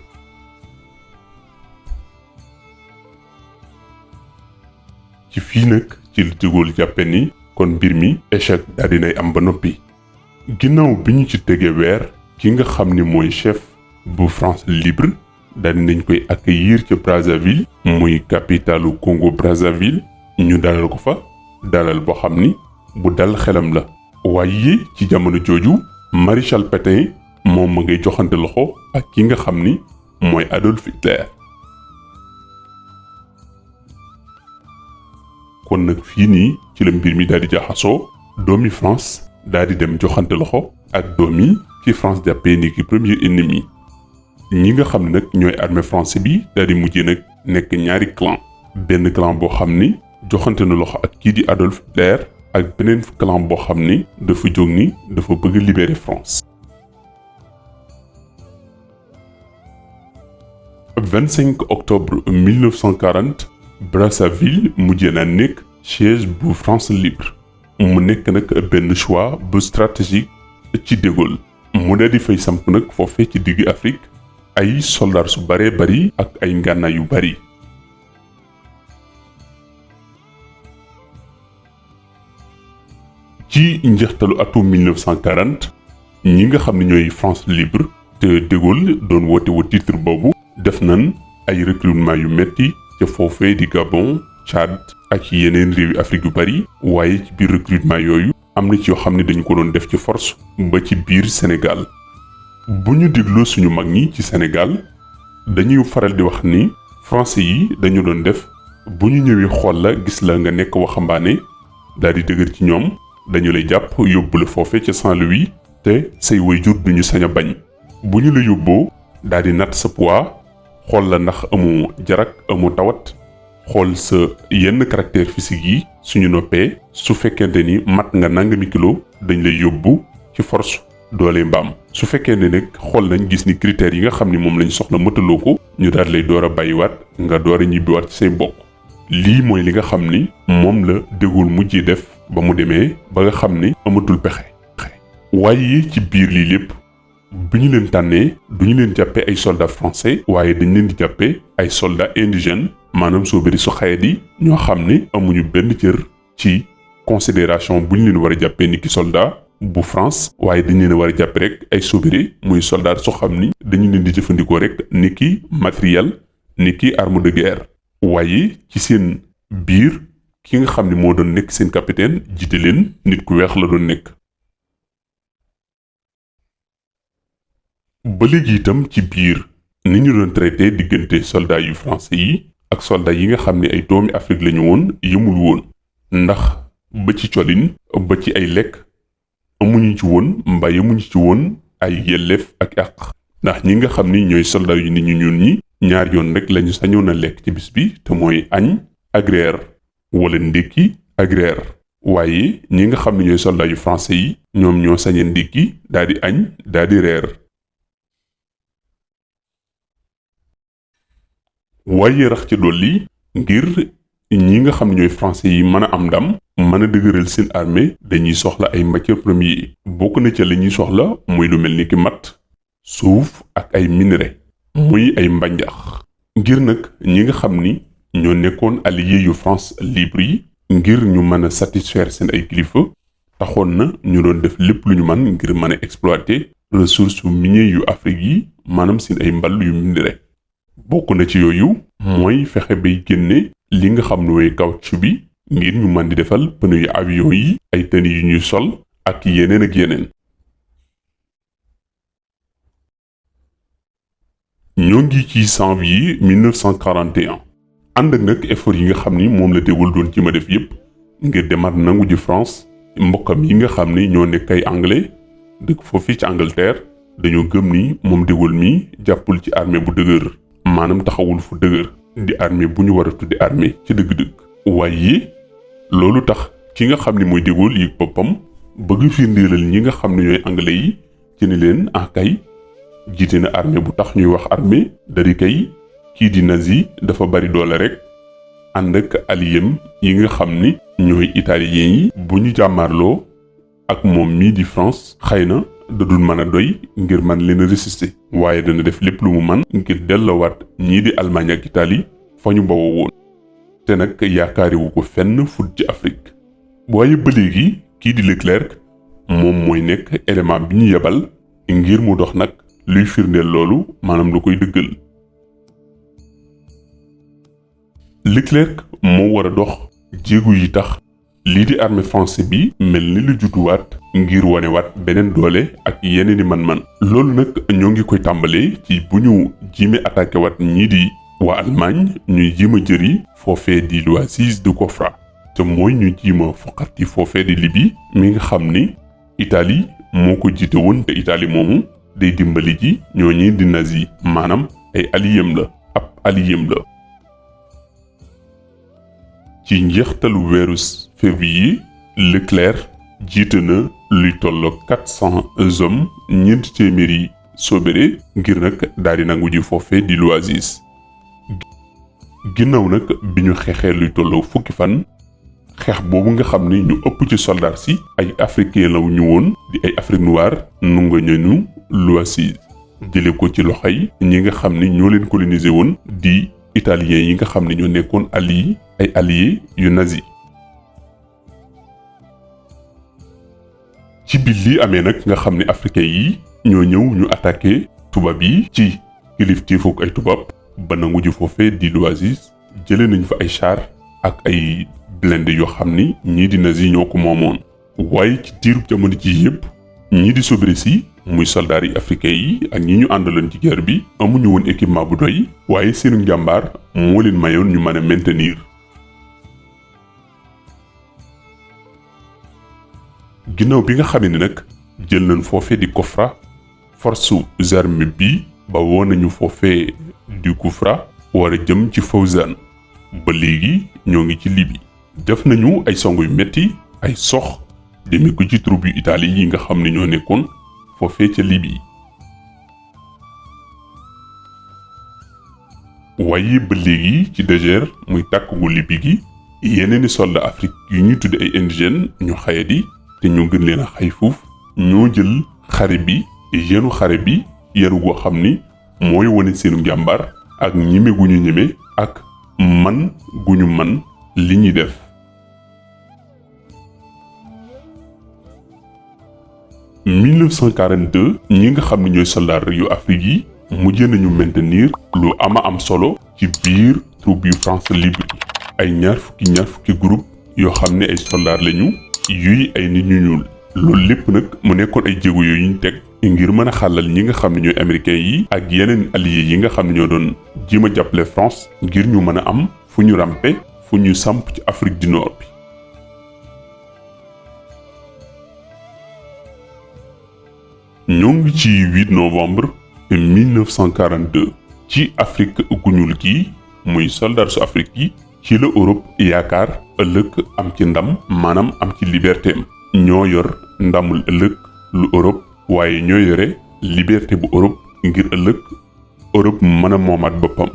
ci fii nag ci la de Gaulle jàppe ni kon mbir mi échec daal dinay am ba noppi. ginnaaw bi ñu ci tege weer ki nga xam ni mooy chef bu France libre daal dinañ koy accueillir ca Brazzaville muy capitalu Congo Brazzaville ñu dalal ko fa dalal boo xam ni bu dal xelam la. waaye ci jamono jooju maréchal Pétain moom ma ngay joxante loxo ak ki nga xam ni mooy Adolf Hitler. kon nag fii nii ci la mbir mi daal di jaxasoo doomi France daal di dem joxante loxo ak doomi ci France jàppee ni ki premier ennemi. ñi nga xam ne nag ñooy armée français bi daal di mujjee nag nekk ñaari clan benn clan boo xam ni joxante na loxo ak kii di Adolf Hitler ak beneen clan boo xam ni dafa jóg ni dafa bëgg a libérer France. 25 octobre 1940 Brazzaville mujjee na nekk siège bu France libre mu nekk nag benn choix bu stratégique ci de Gaulle mu daal di fay samp nag foofee ci digg Afrique ay soldats su baree bari ak ay ngànnaay yu bari. ci njeextalu atum 1940 ñi nga xam ne ñooy France libre te de Gaulle doon woote wu titre boobu def nañ ay recrutement yu metti ca foofee di Gabon Tchad ak yeneen réewi Afrique yu bari waaye ci biir recrutement yooyu am na ci yoo xam ne dañu ko doon def ci force ba ci biir Sénégal. bu ñu dégloo suñu mag ñi ci Sénégal dañuy faral di wax ni français yi dañu doon def bu ñu ñëwee xool la gis la nga nekk waxambaane daal di dëgër ci ñoom dañu lay jàpp yóbbu la foofe ca Saint-Louis te say waajur duñu sañ a bañ. bu ñu la yóbboo daal di natt sa poids xool la ndax amu jarak amu tawat xool sa yenn caractère physique yi suñu noppee su fekkente ni mat nga nangami kilo dañ lay yóbbu ci force doole mbaam. su fekkee ne nag xool nañ gis ni critères yi nga xam ni moom lañ soxla mëtaloo ko ñu daal lay door a bàyyiwaat nga door a ñibbiwaat ci say mbokk. lii mooy li nga xam ni moom la de Gaulle mujjee def ba mu demee ba nga xam ni amatul pexe. waaye ci biir lii lépp bi ñu leen tànnee du ñu leen jàppee ay soldats français waaye dañ leen di jàppee ay soldats indigènes maanaam soo bëri su xayat yi ñoo xam ne amuñu benn cër ci considération bu ñu leen war a jàppee ni ki soldat bu France waaye dañ leen a war a jàppe rek ay soubiré muy soldat soo xam ni dañu leen di jëfandikoo rek ni ki matériel ni ki arme de guerre. waaye ci seen biir ki nga xam ne moo doon nekk seen capitaine jiite leen nit ku weex la doon nekk. ba léegi itam ci biir ni ñu doon traité diggante soldats yu français yi ak soldats yi nga xam ne ay doomi Afrique lañu woon yëmul woon ndax ba ci colin ba ci ay lekk amuñu ci woon mbaa yemuñu ci woon ay yelleef ak àq ndax ñi nga xam ni ñooy soldats yu nit ñu ñuul ñi ñaar yoon rek lañu sañoon a lekk ci bis bi te mooy añ ak reer wala ndékki ak reer waaye ñi nga xam ne ñooy soldats yu français yi ñoom ñoo sañee ndékki daal di añ daal di reer. waaye rax ci dolli ngir ñi nga xam ne ñooy français yi mën a am ndam mën a dëgëral seen armée dañuy soxla ay matières premières bokk na ca la ñuy soxla muy lu mel ni ki mat suuf ak ay minerais muy ay mbanjax ngir nag ñi nga xam ni ñoo nekkoon alliés yu France libre yi ngir ñu mën a satisfaire seen ay kilifa taxoon na ñu doon def lépp lu ñu man ngir mën a exploiter ressources minières yu Afrique yi maanaam seen ay mball yu mindi rek bokk na ci yooyu mooy fexe bay génne li nga xam ne mooy caoutchouc bi ngir ñu mën di defal pneu yu avion yi ay tenues yu ñuy sol ak yeneen ak yeneen. ñoo ngi ci janvier 1941 ànd ak nag effort yi nga xam ni moom la De Gaulle doon ci ma def yépp ngir demaat nangu ji France mbokkam yi nga xam ni ñoo nekk ay anglais dëkk foofu ci Angleterre dañoo gëm ni moom De Gaulle mi jàppul ci armée bu dëgër maanaam taxawul fu dëgër di armée bu ñu war a tudde armée ci dëgg-dëgg. waaye loolu tax ki nga xam ni mooy De Gaulle yëg boppam bëgg firndeelal ñi nga xam ne ñooy anglais yi ci ni leen kay jiite na armée bu tax ñuy wax armée dari kay kii di nazi dafa bari doole rek ànd ak alliés yi nga xam ni ñooy italiens yi bu ñu jàmmaarloo ak moom mii di France xëy na da dul mën a doy ngir man leen a résister waaye dana def lépp lu mu man ngir delloowaat ñii di Allemagne ak Italie fa ñu bawoo woon te nag yaakaariwu ko fenn fut ci Afrique. waaye ba léegi kii di Leclerc moom mooy nekk élément bi ñu yebal ngir mu dox nag luy firndeel loolu maanaam lu koy dëggal. Leclerc moo war a dox jéegu yi tax lii di armée français bi mel ni lu jutuwaat ngir wanewaat beneen doole ak yeneeni man-man. loolu nag ñoo ngi koy tàmbalee ci bu ñu jiime attaqué waat ñii di waa Allemagne ñuy jiima jëri foofee di l'oasis de Kofra te mooy ñu jiima foqati foofee di Libye mi nga xam ni Italie moo ko jiite woon te Italie moomu day dimbali ji ñooñi di nazi maanaam ay alliés la ab allié la. ci njeextalu weeru février Leclerc jiite na luy tolloog 400 hommes ñeenti téeméeri sobere ngir nag daal di nangu ji foofee di l'oasis. ginnaaw nag bi ñu xeexee luy tolloog fukki fan xeex boobu nga xam ni ñu ëpp ci soldats si ay africain la ñu woon di ay Afrique noire nunga ñañu l'oasis jële ko ci loxoy ñi nga xam ni ñoo leen colonisé woon di italiens yi nga xam ne ñoo nekkoon ay alliés yu nazi. ci biir lii amee nag nga xam ne africains yi ñoo ñëw ñu attaqué tubaab yi ci kilifteefuk ay tubaab ba nangu ji foofee di l'oasis jëlee nañ fa ay char ak ay blindé yoo xam ni ñii di nazi ñoo ko moomoon. waaye ci diirub jamono ji yépp ñii di sobri si muy soldats yi africains yi ak ñi ñu àndaloon ci guerre bi amuñu woon équipement bu doy waaye seenu njàmbaar moo leen mayoon ñu mën a maintenir. ginnaaw bi nga xamee ni nag jël nañ foofee di Kofra force armée bi ba woon nañu foofee di Kufra war a jëm ci Fawzan ba léegi ñoo ngi ci Libye. def nañu ay song yu metti ay sox demee ko ci troupe yu Italie yi nga xam ne ñoo nekkoon foofee ca Libye. waaye ba léegi ci désert muy tàkk gu Libye gi yeneeni soldat Afrique yu ñuy tudde ay indigènes ñu xayadi te ñoo gën leen a xay fuuf ñoo jël xare bi yenu xare bi yaru goo xam ni mooy wane seenu njàmbaar ak ñime gu ñu ñime ak man gu ñu man li ñuy def. en 1942 ñi nga xam ne ñooy soldat yu Afrique yi mujjee nañu maintenir lu am solo ci biir troupe yu France Libye ay ñaar fukki groupe yoo xam ne ay soldats lañu yuy ay nit ñu ñuul. loolu lépp nag mu nekkoon ay jéego yooyu ñu teg ngir mën a xàllal ñi nga xam ne ñooy américains yi ak yeneen alliés yi nga xam ne ñoo doon jéem a jàppale France ngir ñu mën a am fu ñu rampe fu ñu samp ci Afrique du Nord bi. ñoo ngi ci 8 novembre 1942 ci Afrique gu ñuul gi muy soldats su Afrique yi ci la Europe yaakaar ëllëg am ci ndam maanaam am ci liberté am ñoo yor ndamul ëllëg lu Europe waaye ñoo yore liberté bu Europe ngir ëllëg Europe mën a moomaat boppam.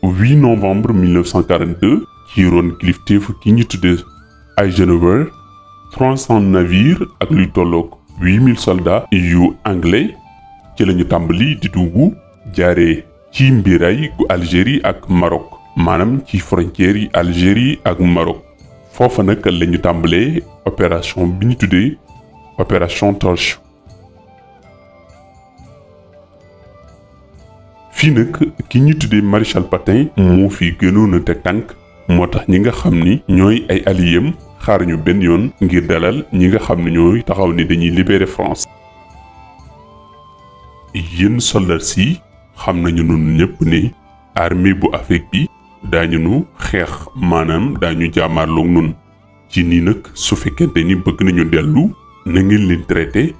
8 novembre 1942 ci ron kilifteef ki ñu tuddee Eisenhower 300 navires ak luy tolloog 8000 soldats yu anglais ci lañu tàmbali di dugg jaaree ci mbiraay gu Algérie ak Maroc maanaam ci frontières yi Algérie ak Maroc foofa nag la ñu tàmbalee opération bi ñu tuddee opération Torche. fii nag ki ñu tuddee maréchal Pétain moo fi gënoon a teg tànk moo tax ñi nga xam ni ñooy ay alliés xaar ñu benn yoon ngir dalal ñi nga xam ne ñooy taxaw ni dañuy libérer France. yéen soldats si xam nañu nun ñëpp ne armée bu Afrique bi daañu nu xeex maanaam daañu jaamaarloog nun ci nii nag su fekkente ni bëgg nañu dellu na ngeen leen traité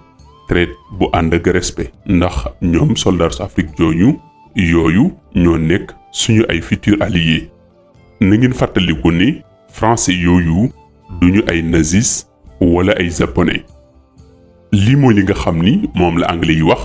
bu ànd ak respect ndax ñoom soldats Afrique yooyu ñoo nekk suñu ay futurs alliés. na ngeen fàttaliku ne français yooyu duñu ay nazis wala ay japonais. lii mooy li nga xam ni moom la anglais yi wax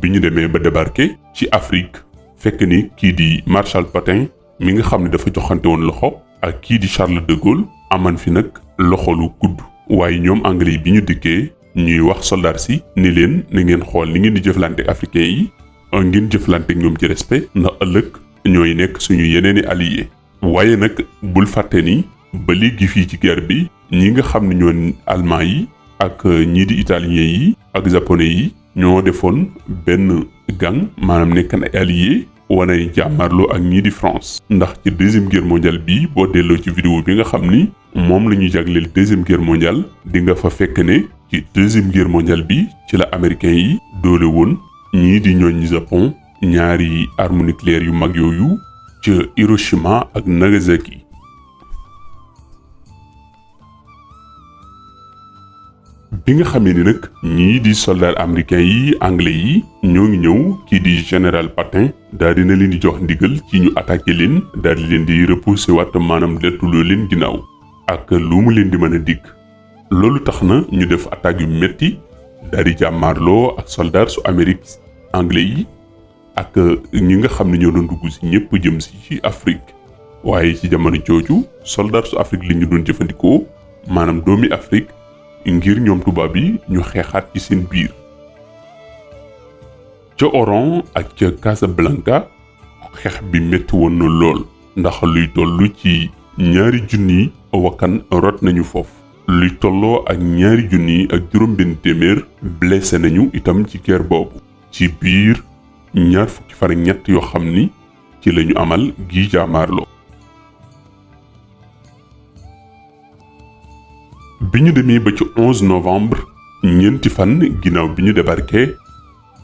bi ñu demee ba débarquer ci Afrique fekk ni kii di maréchal Pétain mi nga xam ne dafa joxante woon loxo ak kii di Charles de Gaulle aman fi nag loxo lu gudd. waaye ñoom anglais yi bi ñu dikkee ñuy wax soldats si ni leen na ngeen xool ni ngeen di jëflante africains yi ngeen jëflante ak ñoom ci respect ndax ëllëg ñooy nekk suñu yeneeni alliés. waaye nag bul fàtte ni ba léegi fii ci guerre bi ñi nga xam ne ñoo allemand yi ak ñii di italiens yi ak japonais yi ñoo defoon benn gang maanaam nekk na ay alliés wanay jàmmarloo ak ñii di France. ndax ci deuxième guerre mondiale bi boo delloo ci vidéo bi nga xam ni moom la ñuy jagleel deuxième guerre mondiale di nga fa fekk ne ci deuxième guerre mondiale bi ci la américains yi doole woon ñii di ñooñ Japon ñaari armes nucléaires yu mag yooyu ca Hiroshima ak Nagasaki. bi nga xamee ni nag ñii di soldats américains yi anglais yi ñoo ngi ñëw kii di général Pétain daal dina leen di jox ndigal ci ñu attaqué leen daal di leen di repousser waat maanaam lettuloo leen ginnaaw ak lu mu leen di mën a digg. loolu tax na ñu def attaque yu metti daal di jàmmaarloo ak soldats su Amérique anglais yi ak ñi nga xam ne ñoo doon dugg si ñëpp jëm si ci Afrique. waaye ci jamono jooju soldats su Afrique li ñu doon jëfandikoo maanaam doomi Afrique ngir ñoom tubaab yi ñu xeexaat ci seen biir. ca Oran ak ca Casablanca xeex bi métti woon na lool ndax luy toll ci 2,000 wakkan rot nañu foofu. luy tolloo ak 2,000 ak juróom-benn téeméer blessé nañu itam ci guerre boobu. ci biir 2 fukki fan ak ñett yoo xam ni ci lañu amal gi jaamaarloo. bi ñu demee ba ci 11 novembre ñeenti fan ginnaaw bi ñu débarqué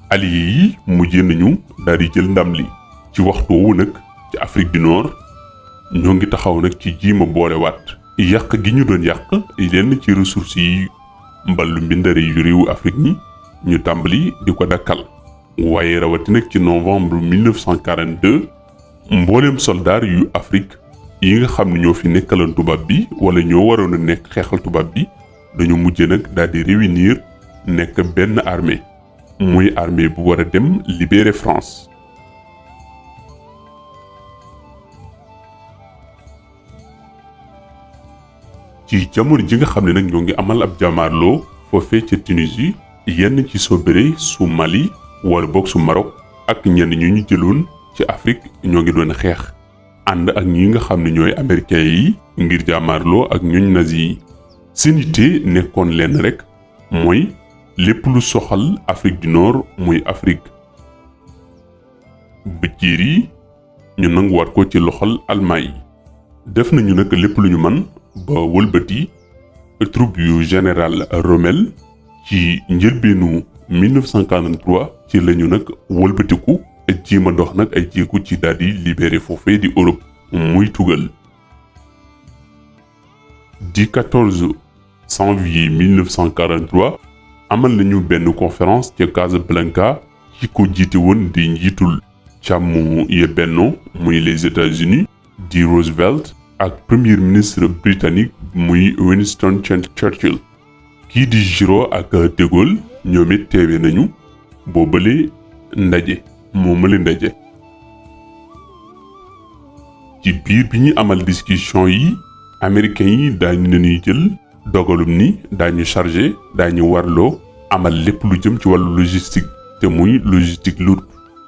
alliés yi mujjee nañu daal di jël ndam li. ci waxtu woowu nag ci Afrique du Nord ñoo ngi taxaw nag ci jiima boolewaat yàq gi ñu doon yàq lenn ci ressources yi mballu mbindare yu réewu Afrique ñi ñu tàmbali di ko dakkal. waaye rawati nag ci novembre 1942 mbooleem soldaar yu Afrique yi nga xam ne ñoo fi nekkaloon tubaab bi wala ñoo waroon a nekk xeexal tubaab bi dañu mujj nag daal di réunir nekk benn armée muy armée bu war a dem libérer France. ci jamono ji nga xam ne nag ñoo ngi amal ab jàmmaarloo foofee ca Tunisie yenn ci soobere su Mali wala boog su Maroc ak ñenn ñu ñu jëloon ci Afrique ñoo ngi doon xeex ànd ak ñi nga xam ne ñooy américains yi ngir jàmmaarloo ak ñooñ nazi yi. seen yitte nekkoon leen rek mooy lépp lu soxal Afrique du Nord muy Afrique bëccëg yi ñu nanguwaat ko ci loxol Allemagne yi. def nañu nag lépp lu ñu mën ba wëlbati troupe yu général Rommel ci njëlbeenu 1943 ci lañu nag wëlbatiku jiima dox nag ay jéego ci daal di libéré foofee di Europe muy tugal. di 14 janvier 1943 amal nañu benn conférence ca Casablanca ci ko jiite woon di njiitul càmmu ya benno muy les États-Unis di Roosevelt ak premier ministre britannique muy Winston Churchill. kii di Giraud ak de Gaulle ñoom it teewe nañu boobale ndaje moomale ndaje. ci biir bi ñu amal discussion yi américains yi daañu nañuy jël dogalum ni daañu chargé daañu warloo amal lépp lu jëm ci wàllu logistique te muy logistique lourde.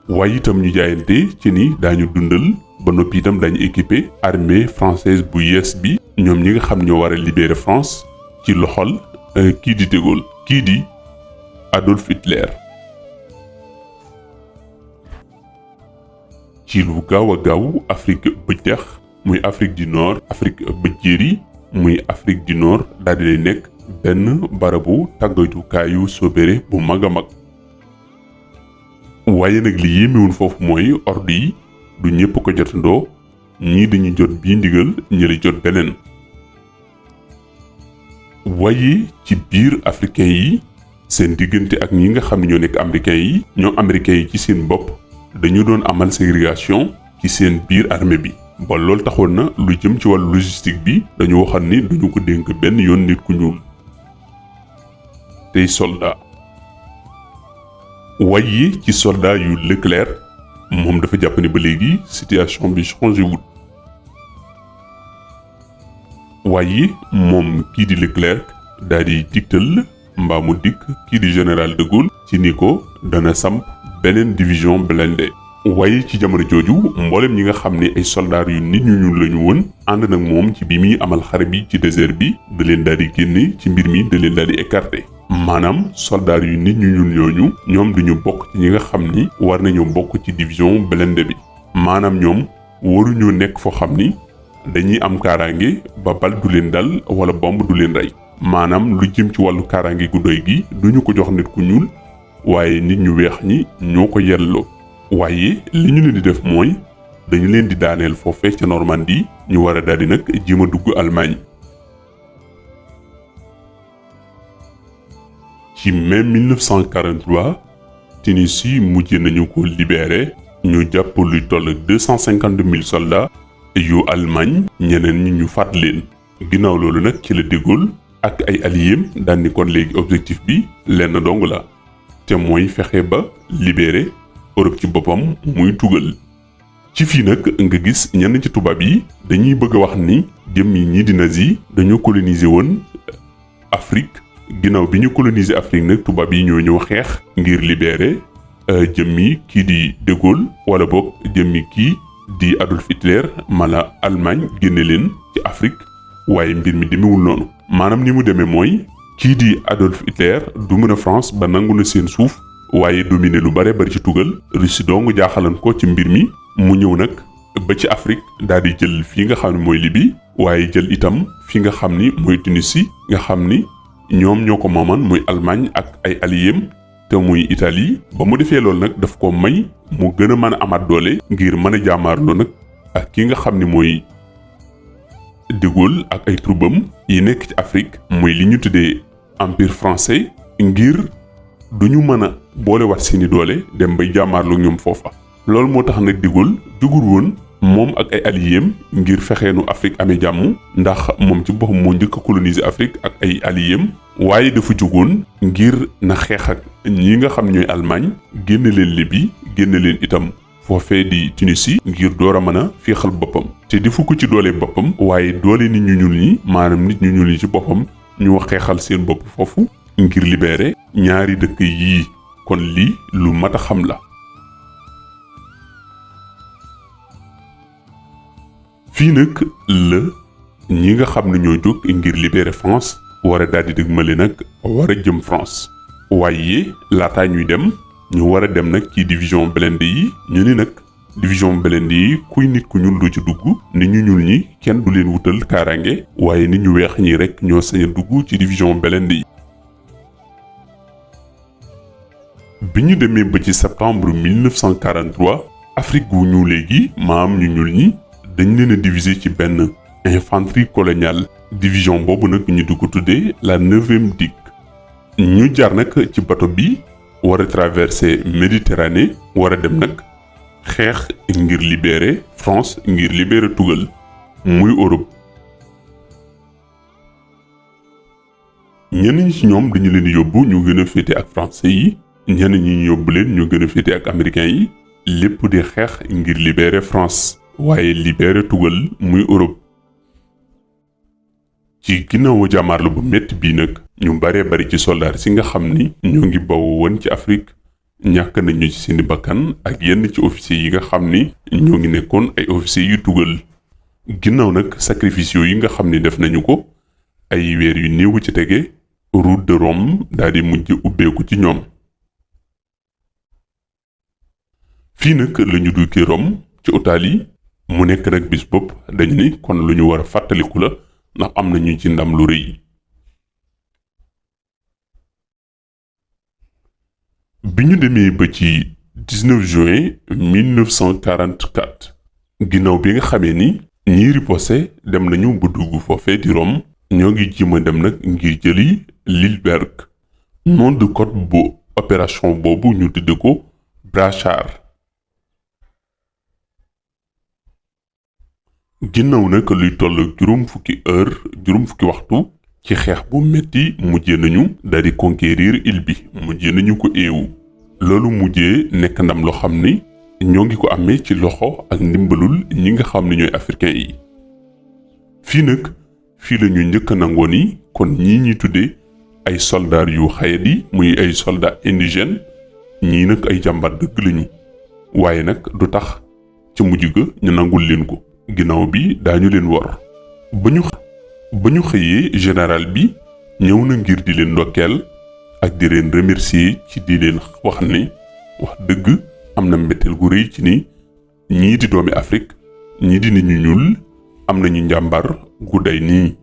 waaye itam ñu jaayante ci ni daañu dundal ba noppi itam daañu équipé armée française bu yees bi ñoom ñi nga xam ñoo war a libérer France ci loxol kii di de Gaulle kii di Adolf Hitler. ci lu gaaw a gaaw Afrique bëjteex muy Afrique du Nord Afrique bëjjéeri muy Afrique du Nord daal di lay nekk benn barabu tàggatukaayu sobere bu mag a mag. waaye nag li yéemewul foofu mooy ordre yi du ñépp ko jotandoo ñii dañuy jot bii ndigal ñëli jot beneen. waaye ci biir africain yi seen diggante ak ñi nga xam ne ñoo nekk américain yi ñoom américain yi ci seen bopp dañu doon amal ségrégation ci seen biir armée bi ba loolu taxoon na lu jëm ci wàllu logistique bi dañu waxoon ni duñu ko dénk benn yoon nit ku ñuul tey soldat. waaye ci soldat yu Leclerc moom dafa jàpp ni ba léegi situation bi changé wut. waaye moom kii di Leclerc daal di digtal mbaa mu dikk kii di général de Gaulle ci ni ko dana samp beneen division blindée. waaye ci jamono jooju mboolem ñi nga xam ne ay soldats yu nit ñu ñuul lañu woon ànd nag moom ci bi muy amal xare bi ci désert bi da leen daal di génne ci mbir mi da leen daal di écarté. maanaam soldats yu nit ñu ñuul ñooñu ñoom duñu bokk ci ñi nga xam ni war nañu bokk ci division blindée bi. maanaam ñoom waruñu nekk foo xam ni dañuy am kaaraange ba bal du leen dal wala bomb du leen rey. maanaam lu jëm ci wàllu kaaraange gu doy gi duñu ko jox nit ku ñuul waaye nit ñu weex ñi ñoo ko yelloo. waaye li ñu leen di def mooy dañu leen di daaneel foofee ca Normandie ñu war a daldi nag jéem a dugg Allemagne. ci mai 1943 Tunisie mujj nañu ko libéré ñu jàpp luy toll ak 250 000 soldats yu Allemagne ñeneen ñi ñu faat leen. ginnaaw loolu nag ci la de Gaulle ak ay alliés daan ni kon léegi objectif bi lenn dong la te mooy fexe ba libéré Europe ci boppam muy tugal. ci fii nag nga gis ñenn ci tubaab yi dañuy bëgg a wax ni jëm yi ñii di nazi dañoo coloniser woon Afrique. ginnaaw bi ñu coloniser Afrique nag tubaab yi ñoo ñëw xeex ngir libérer jëmmi kii di de Gaulle wala boog jëmmi kii di Adolf Hitler mala Allemagne génne leen ci Afrique waaye mbir mi demewul noonu. maanaam ni mu demee mooy kii di Adolf Hitler du mën a France ba nangu na seen suuf waaye dominer lu bare bari ci tugal Russie dong jaaxalan ko ci mbir mi mu ñëw nag ba ci Afrique daal di jël fii nga xam ne mooy Libye waaye jël itam fi nga xam ni mooy Tunisie nga xam ni ñoom ñoo ko mooman muy Allemagne ak ay alliés te muy Italie. ba mu defee loolu nag daf ko may mu gën a mën a amaat doole ngir mën a jaamaarloo nag ak ki nga xam ni mooy de Gaulle ak ay troupam yi nekk ci Afrique muy li ñu tuddee empire français ngir duñu mën a boolewaat seeni doole dem bay jaamaarloo ñoom foofa. loolu moo tax nag de Gaulle jugul woon moom ak ay alliés ngir fexeenu Afrique amee jàmm ndax moom ci boppam moo njëkk a coloniser Afrique ak ay alliés waaye dafa jugoon ngir na xeex ak ñi nga xam ñooy Allemagne génne leen Libye génne leen itam foofee di Tunisie ngir door a mën a féexal boppam. te defu ko ci doole boppam waaye doole nit ñu ñuul ñi maanaam nit ñu ñuul ñi ci boppam ñu xeexal seen bopp foofu ngir libérer ñaari dëkk yii. kon lii lu mat a xam la. fii nag la ñi nga xam ne ñoo jóg ngir libérer France war a daldi dëgmale nag war a jëm France. waaye laataa ñuy dem ñu war a dem nag ci division blindée yi ñu ni nag division blindée yi kuy nit ku ñuul du ci dugg nit ñu ñuul ñi kenn du leen wutal kaaraange waaye nit ñu weex ñi rek ñoo sañ a dugg ci division blindée yi. bi ñu demee ba ci septembre 1943 Afrique gu ñuulee gi maam ñu ñuul ñi dañ leen a diviser ci benn infanterie coloniale. division boobu nag ñu di ko tuddee la 9e Dic. ñu jaar nag ci bateau bi war a traverser Méditerranée war a dem nag xeex ngir libérer France ngir libérer tugal muy Europe. ñenn ñi ci ñoom dañu leen yóbbu ñu gën a féete ak français yi ñenn ñi ñu yóbbu leen ñu gën a féete ak américains yi lépp di xeex ngir libérer France waaye libérer tugal muy Europe. ci ginnaawu jàmmaarlu bu métti bii nag ñu baree bari ci soldaar si nga xam ni ñoo ngi bawoo woon ci Afrique ñàkk nañu ci seeni bakkan ak yenn ci officiers yi nga xam ni ñoo ngi nekkoon ay officiers yu tugal. ginnaaw nag sacrifice yi nga xam ni def nañu ko ay weer yu néew ci tege route de Rome daal di mujj ubbeeku ci ñoom. fii nag lañu duggee Rome ci Italie mu nekk nag bis bopp dañu ni kon lu ñu war a fàttaliku la ndax am nañu ci ndam lu rëy. bi ñu demee ba ci 19 juin 1944 ginnaaw bi nga xamee ni ñii riposté dem nañu ba dugg foofee di Rome ñoo ngi jéem a dem nag ngir jëli Lillebert nom de code bu opération boobu ñu tudde ko Brachard. ginnaaw nag luy toll juróom fukki waxtu ci xeex bu metti mujjee nañu daldi conquérir île bi mujjee nañu ko eewu. loolu mujjee nekk ndam loo xam ni ñoo ngi ko amee ci loxo ak ndimbalul ñi nga xam ne ñooy africain yi. fii la ñu njëkk a nangoo ni kon ñii ñi tuddee ay soldats yu xayadi muy ay soldats indigènes ñii nag ay jàmbaar dëgg lañu waaye nag du tax ci mujj ga ñu nangul leen ko. ginnaaw bi daañu leen wor ba ñu xëyee général bi ñëw na ngir di leen ndokkeel ak di leen remercier ci di leen wax ni wax dëgg am na mbetteel gu rëy ci ni ñii di doomi Afrique ñii di nit ñu ñuul am nañu njàmbar gu day nii.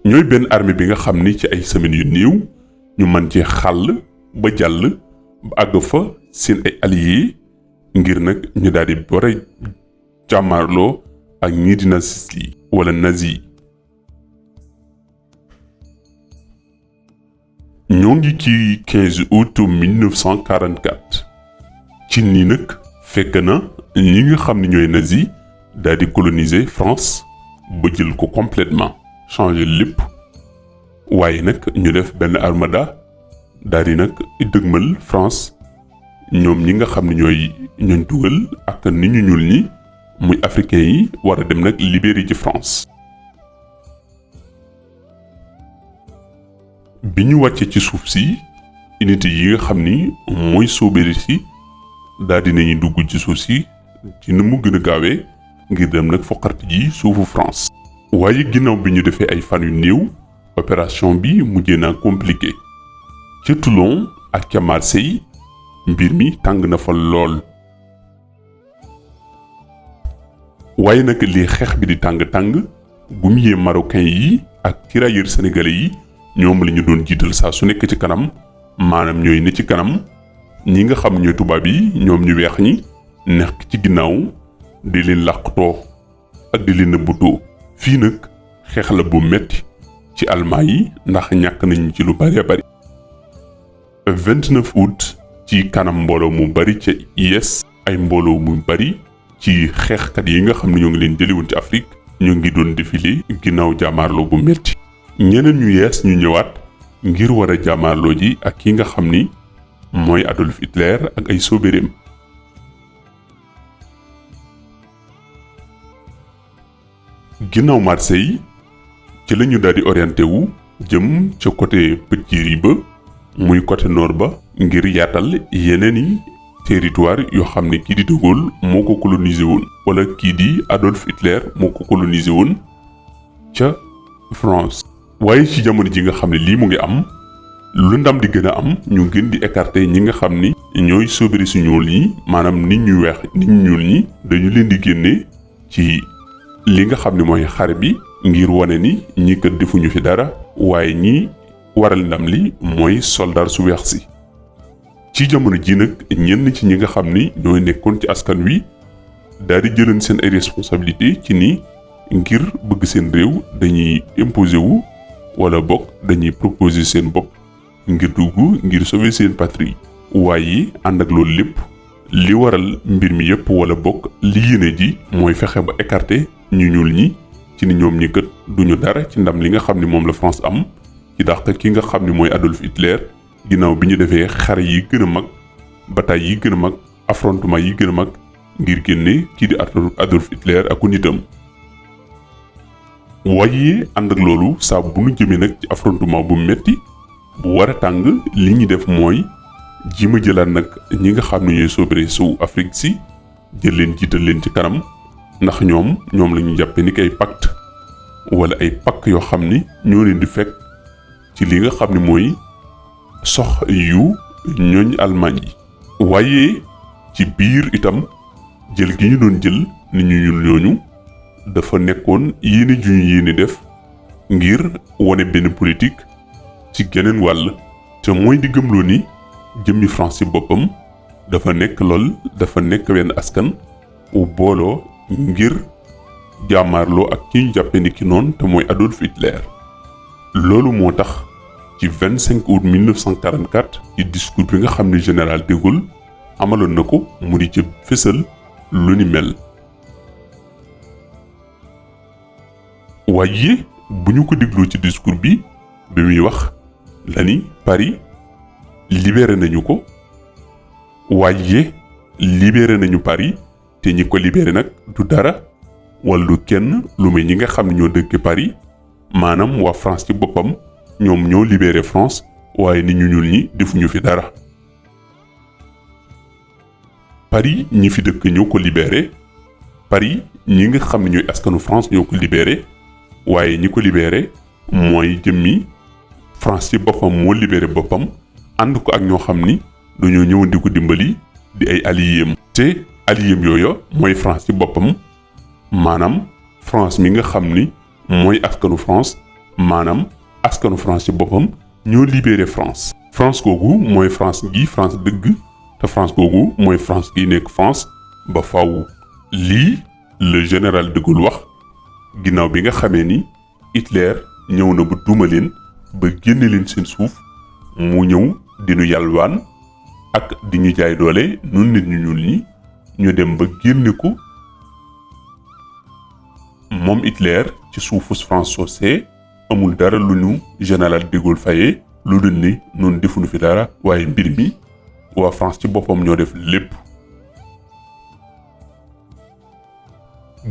ñooy benn armée bi nga xam ni ci ay semaines yu néew ñu mën ci xàll ba jàll ba àgg fa seen ay alliés ngir nag ñu daal di war a jàmmaarloo ak ñii di nazis yi wala nazi. ñoo ngi ci 15 août 1944 ci nii nag fekk na ñi nga xam ne ñooy nazi daal di coloniser France ba jël ko complètement changer lépp waaye nag ñu def benn armada daal di nag dëgmal France. ñoom ñi nga xam ne ñooy ñooñ dugal ak nit ñu ñuul ñi muy africain yi war a dem nag libérer ci France. bi ñu wàccee ci suuf si unité yi nga xam ni mooy soobéri si daal di nañu dugg ci suuf si ci nu mu gën a gaawee ngir dem nag foqarti ji suufu France. waaye ginnaaw bi ñu defee ay fan yu néew opération bi mujjee naa compliqué ca Toulon ak ca Marseille. mbir mi tàng na fa lool waaye nag li xeex bi di tàng-tàng gummier marocain yi ak tirailleurs sénégalais yi ñoom la ñu doon jiital saa su nekk ci kanam maanaam ñooy ne ci kanam ñi nga xam ñooy tubaab yi ñoom ñu weex ñi nekk ci ginnaaw di leen làqutoo ak di leen nëbbutoo. fii nag xeex la bu metti ci almaa yi ndax ñàkk nañu ci lu bari bari. 29 août ci kanam mbooloo mu bari ca IS ay mbooloo mu bari ci xeexkat yi nga xam ne ñoo ngi leen jëliwoon ci Afrique ñoo ngi doon défilé ginnaaw jaamaarloo bu metti ñeneen ñu yees ñu ñëwaat ngir war a jaamaarloo ji ak ki nga xam ni mooy Adolf Hitler ak ay sóobéreem. ginnaaw Marseille ci la ñu daal di orienté wu jëm ca côté Petit ba muy côté nord ba ngir yaatal yeneen i territoire yoo xam ne kii di De Gaulle moo ko colonisé woon wala kii di Adolf Hitler moo ko colonisé woon ca France. waaye ci jamono ji nga xam ne lii mu ngi am lu ndam di gën a am ñu gën di écarter ñi nga xam ni ñooy soobéri su ñuul ñi maanaam nit ñu weex nit ñu ñuul ñi dañu leen di génne ci li nga xam ne mooy xare bi ngir wane ni ñi kat defuñu fi dara waaye ñi waral ndam li mooy soldat su weex si. ci jamono ji nag ñenn ci ñi nga xam ni ñooy nekkoon ci askan wi daal di jëlan seen ay responsabilité ci ni ngir bëgg seen réew dañuy imposer wu wala bokk dañuy proposer seen bopp ngir dugg ngir sauver seen patrie. waaye ànd ak loolu lépp li waral mbir mi yépp wala bokk li yéene ji mooy fexe ba écarter ñu ñuul ñi ci ni ñoom ñi kat duñu dara ci ndam li nga xam ni moom la France am ci dàq ki nga xam ni mooy Adolf Hitler ginnaaw bi ñu defee xare yi gën a mag bataille yi gën a mag affrontement yi gën a mag ngir génne kii di Adolf Hitler ak nitam. waaye ànd ak loolu saa bu nu jëmee nag ci affrontement bu metti bu war a tàng li ñu def mooy ji ma jëlaat nag ñi nga xam ne ñooy soobare su Afrique si jël leen jiital leen ci kanam ndax ñoom la ñu jàppe ni ay pacte wala ay pakk yoo xam ni ñoo leen di fekk ci li nga xam ne mooy sox yu ñooñ Allemagne yi. waaye ci biir itam jël gi ñu doon jël nit ñu ñuul ñooñu dafa nekkoon yéene ju ñu yéene def ngir wone benn politique ci geneen wàll te mooy di gëmloo ni jëmmi France ci boppam dafa nekk wenn askan u booloo ngir jàmmaarloo ak ki ñu jàppe ni ki noonu te mooy Adolf Hitler. loolu moo tax ci 25 août 1944 ci discours bi nga xam ne général de Gaulle amaloon na ko mu di ca fësal lu ni mel. waaye bu ñu ko dégloo ci discours bi muy wax la ni Paris libéré nañu ko waaye libéré nañu Paris te ñi ko libéré nag du dara wala du kenn lu may ñi nga xam ne ñoo dëkk Paris maanaam waa France ci boppam ñoom ñoo libéré France waaye nit ñu ñuul ñi defuñu fi dara. Paris ñi fi dëkk ñoo ko libéré Paris ñi nga xam ne ñooy askanu France ñoo ko libéré waaye ñi ko libéré mooy jëmmi France ci boppam moo libéré boppam ànd ko ak ñoo xam ni dañoo ñëwoon di ko dimbali di ay alliés te alliés yooyu mooy France ci boppam maanaam France mi nga xam ni mooy askanu France maanaam askanu France ci boppam ñoo libéré France. France googu mooy France gi France dëgg te France googu mooy France gi nekk France ba faw. lii le général de Gaulle wax ginnaaw bi nga xamee ni Hitler ñëw na ba duma leen ba génne leen seen suuf mu ñëw di ñu yalwaan ak di ñu jaay doole nun nit ñu ñuul ñi ñu dem ba génne ko moom Hitler ci suufu France soosee amul dara lu ñu général de Gaulle fayee lu dul ni nun defuñu fi dara waaye mbir mi waa France ci boppam ñoo def lépp.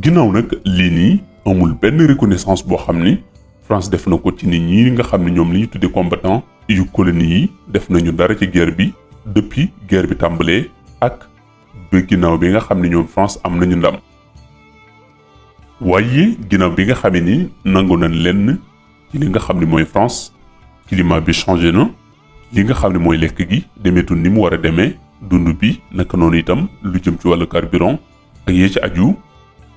ginnaaw nag lii nii amul benn reconnaissance boo xam ni France def na ko ci nit ñi nga xam ne ñoom li ñu tuddee combattant yu colonie yi def nañu dara ci guerre bi depuis guerre bi tàmbalee ak ba ginnaaw bi nga xam ne ñoom France am nañu ndam. waaye ginnaaw bi nga xamee ni nangu nañ lenn ci li nga xam ne mooy France climat bi changé na li nga xam ne mooy lekk gi demeetul ni mu war a demee dund bi naka noonu itam lu jëm ci wàllu carburant ak yee ci aju.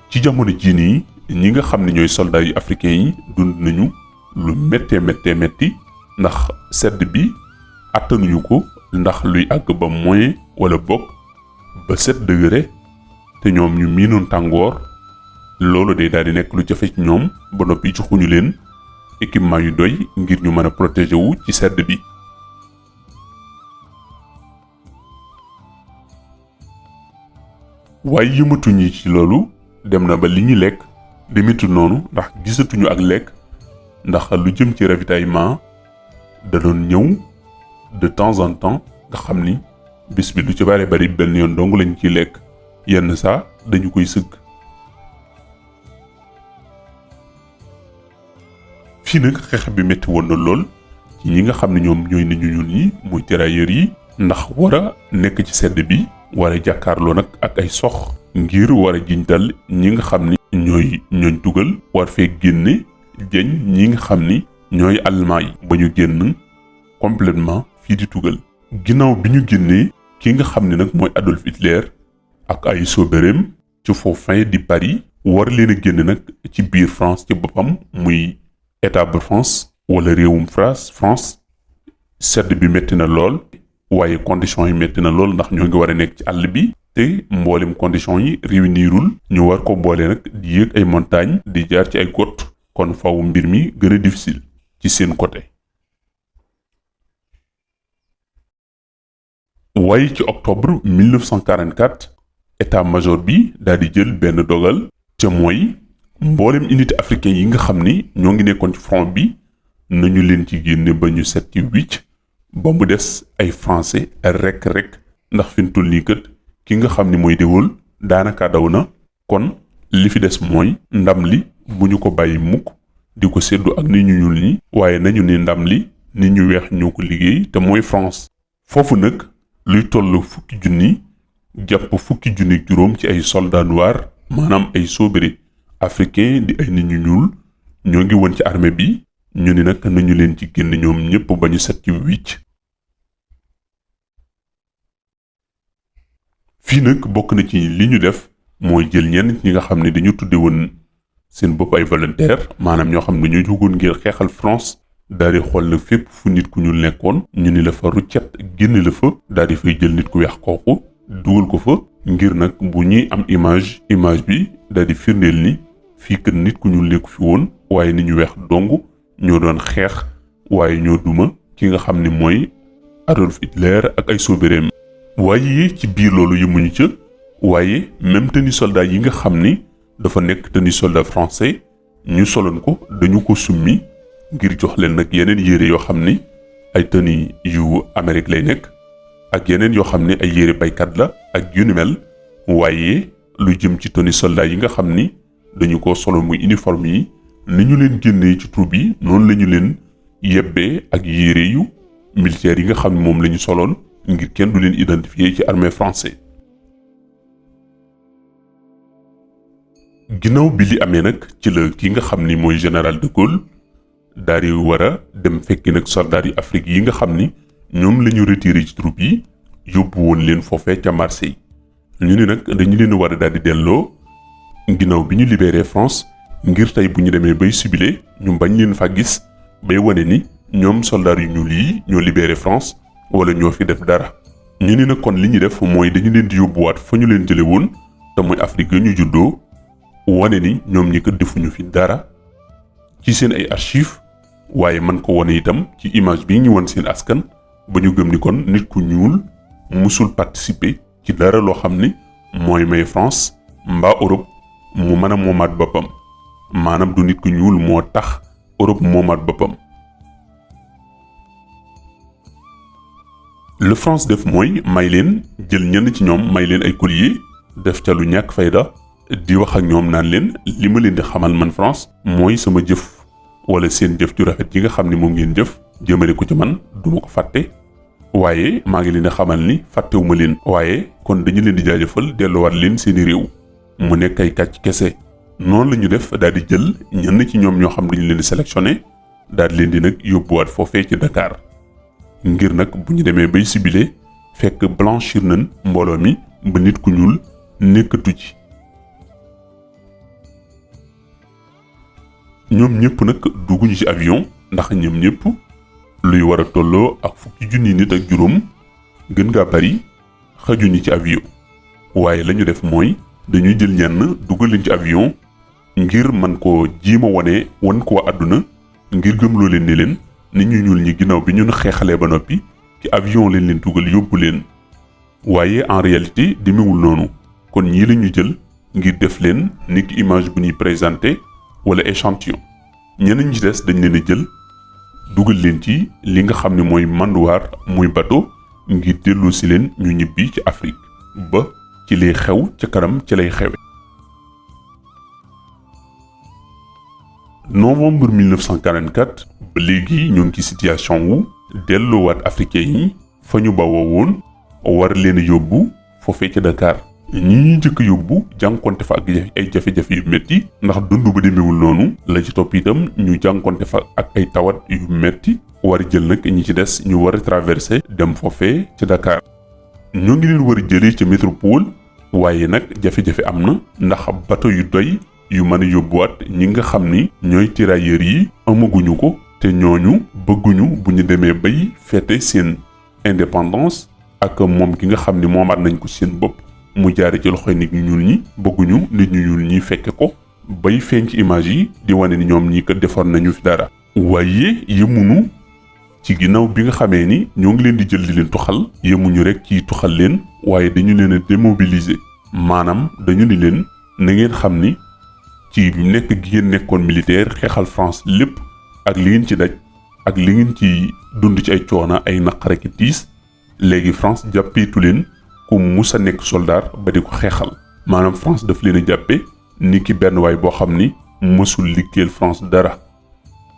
ci jamono jii nii ñi nga xam ne ñooy soldats yu africains yi dund nañu lu méttee métti ndax sedd bi attanuñu ko ndax luy àgg ba moins wala bokk ba 7 degré te ñoom ñu miinoon tàngoor loolu day daal di nekk lu jafe ci ñoom ba noppi joxuñu leen équipement yu doy ngir ñu mën a protéger wu ci sedd bi. waaye yëmatuñu ci loolu. dem na ba li ñu lekk demitu noonu ndax gisatuñu ak lekk ndax lu jëm ci ravitaillement da doon ñëw de temps en temps nga xam ni bis bi lu ci bari benn yoon dong lañ ciy lekk yenn saa dañu koy sëgg. fii nag xeex bi métti woon na lool ci ñi nga xam ne ñoom ñooy nit ñu ñuul ñi muy tirailleurs yi ndax war a nekk ci sedd bi war a jàkkaarloo nag ak ay sox ngir war a jiñtal ñi nga xam ni ñooy ñooñ tugal war fee génne jeñ ñi nga xam ni ñooy allemand yi ba ñu génn complètement fii di tugal. ginnaaw bi ñu génnee ki nga xam ne nag mooy Adolf Hitler ak ay sobereem ci foofu fin di Paris war leen a génne nag ci biir France ci boppam muy état bu France wala réewum France sedd bi métti na lool waaye conditions yi métti na lool ndax ñoo ngi war a nekk ci àll bi. te mboolem conditions yi réunirul ñu war ko boole nag di yéeg ay montagnes di jaar ci ay côtes kon faw mbir mi gën a difficile ci seen côté. waaye ci octobre 1944 état-major bi daal di jël benn dogal ca mooy mboolem unité africain yi nga xam ni ñoo ngi nekkoon ci front bi nañu leen ci génne ba ñu set ci wicc ba mu des ay français rek ndax fi mu toll nii kat ki nga xam ni mooy De Gaulle daanaka daw na kon li fi des mooy ndam li bu ñu ko bàyyi mukk di ko séddu ak nit ñu ñuul ñi waaye nañu ne ndam li nit ñu weex ñoo ko liggéey te mooy France. foofu nag luy toll fukki junni jàpp fukki junni juróom ci ay soldats noirs maanaam ay soobere africain di ay nit ñu ñuul ñoo ngi woon ci armée bi ñu ni nag nañu leen ci génn ñoom ñépp ba ñu set ci wicc. fii nag bokk na ci li ñu def mooy jël ñenn ñi nga xam ne dañu tudde woon seen bopp ay volontaire maanaam ñoo xam ne dañoo jógoon ngir xeexal France daal di xool nag fépp fu nit ku ñuul nekkoon ñu ni la fa ruccet génn la fa daal di fay jël nit ku weex kooku dugal ko fa ngir nag bu ñuy am image bi daal di firndeel ni fii kër nit ku ñuul nekku fi woon waaye nit ñu weex dong ñoo doon xeex waaye ñoo duma ki nga xam ne mooy Adolf Hitler ak ay sobereem. waaye ci biir loolu yemuñu ca waaye même tenue soldat yi nga xam ni dafa nekk tenue soldat français ñu soloon ko dañu ko summi ngir jox leen nag yeneen yére yoo xam ni ay tenue yu Amérique lay nekk ak yeneen yoo xam ne ay yére baykat la ak yu ni mel waaye lu jëm ci tenue soldat yi nga xam ni dañu ko solo muy uniforme yi ni ñu leen génnee ci troupe yi noonu la ñu leen yebbee ak yére yu militaire yi nga xam ne moom la ñu soloon ngir kenn du leen identifier ci armée français. ginnaaw bi li amee nag ci la ki nga xam ni mooy général de Gaulle daal di war a dem fekki nag soldats yi Afrique yi nga xam ni ñoom la ñu retiré ci troupe yi yóbbu woon leen foofee ca Marseille ñu ne nag dañu leen war a daal di delloo ginnaaw bi ñu libéré France ngir tey bu ñu demee bay sibile ñu bañ leen fa gis bay wane ni ñoom soldats yu ñuul yi ñoo libéré France wala ñoo fi def dara. ñu ne nag kon li ñu def mooy dañu leen di yóbbuwaat fa ñu leen jële woon te mooy Afrique ñu juddoo wane ni ñoom ñi ko defuñu fi dara ci seen ay archives waaye man ko wane itam ci image bi ñu won seen askan ba ñu gëm ni kon nit ku ñuul musul participer ci dara loo xam ni mooy may France mbaa Europe mu mën a moomaat boppam maanaam du nit ku ñuul moo tax Europe moomaat boppam. le France def mooy may leen jël ñenn ci ñoom may leen ay collier def ca lu ñàkk fayda di wax ak ñoom naan leen li ma leen di xamal man France mooy sama jëf wala seen jëf ju rafet yi nga xam ne moom ngeen jëf jëmale ko ci man duma ko fàtte waaye maa ngi leen di xamal ni fàttewuma leen waaye kon dañu leen di jaajëfal delluwaat leen seeni réew mu nekk ay kàcc kese. noonu la ñu def daal di jël ñenn ci ñoom ñoo xam dañu leen di sélectionné daal di leen di nag yóbbuwaat foofee ci Dakar ngir nag bu ñu demee bay sibile fekk blanchir nañ mbooloo mi ba nit ku ñuul nekkatu ci. ñoom ñëpp nag dugguñu ci avion ndax ñoom ñëpp luy war a tolloo ak fukki junni nit ak juróom gën ngaa bari xajuñu ci avion waaye lañu def mooy dañuy jël ñenn dugal leen ci avion ngir man ko jiima wan ko waa àdduna ngir gëmloo leen ni leen nit ñu ñuul ñi ginnaaw bi ñun xeexalee ba noppi ci avion leen dugal yóbbu leen waaye en réalité demewul noonu kon ñii la ñu jël ngir def leen niki image bu ñuy présenté wala échantillon ñeneen ñi ci des dañ leen a jël dugal leen ci li nga xam ne mooy manduwaar muy bateau ngir delloo si leen ñu ñibbi ci Afrique ba ci lay xew ca kanam ci lay xewe. novembre 1944 ba léegi ñoo ngi ci situation wu delloowaat africain yi fa ñu bawoo woon war leen a yóbbu foofee ca Dakar. ñi ñuy njëkk yóbbu jànkonte fa ak ay jafe-jafe yu metti ndax dund ba demewul noonu la ci topp itam ñu jànkonte fa ak ay tawat yu metti war jël nag ñi ci des ñu war a traversé dem foofee ci Dakar. ñoo ngi leen war a jëlee ca métropole waaye nag jafe-jafe am na ndax bateau yu doy yu mën a yóbbuwaat ñi nga xam ni ñooy tirailleurs yi amaguñu ko te ñooñu bëgguñu bu ñu demee bay fête seen indépendance ak moom ki nga xam ni moomaat nañ ko seen bopp mu jaare ci loxoy nit ñu ñuul ñi bëgguñu nit ñu ñuul ñi fekke ko bay feeñ ci image yi di wane ni ñoom ñi ko defoon nañu fi dara. waaye yemunu ci ginnaaw bi nga xamee ni ñoo ngi leen di jël di leen tuxal yemuñu rek ci tuxal leen waaye dañu leen a démobiliser maanaam dañu ni leen na ngeen xam ni ci nekk gi ngeen nekkoon militaire xeexal France lépp ak li ngeen ci daj ak li ngeen ci dund ci ay coona ay naqar ak tiis léegi France jàppeetu leen ku musa nekk soldat ba di ko xeexal maanaam France daf leen a jàppe ni ki benn waay boo xam ni mësul liggéeyal France dara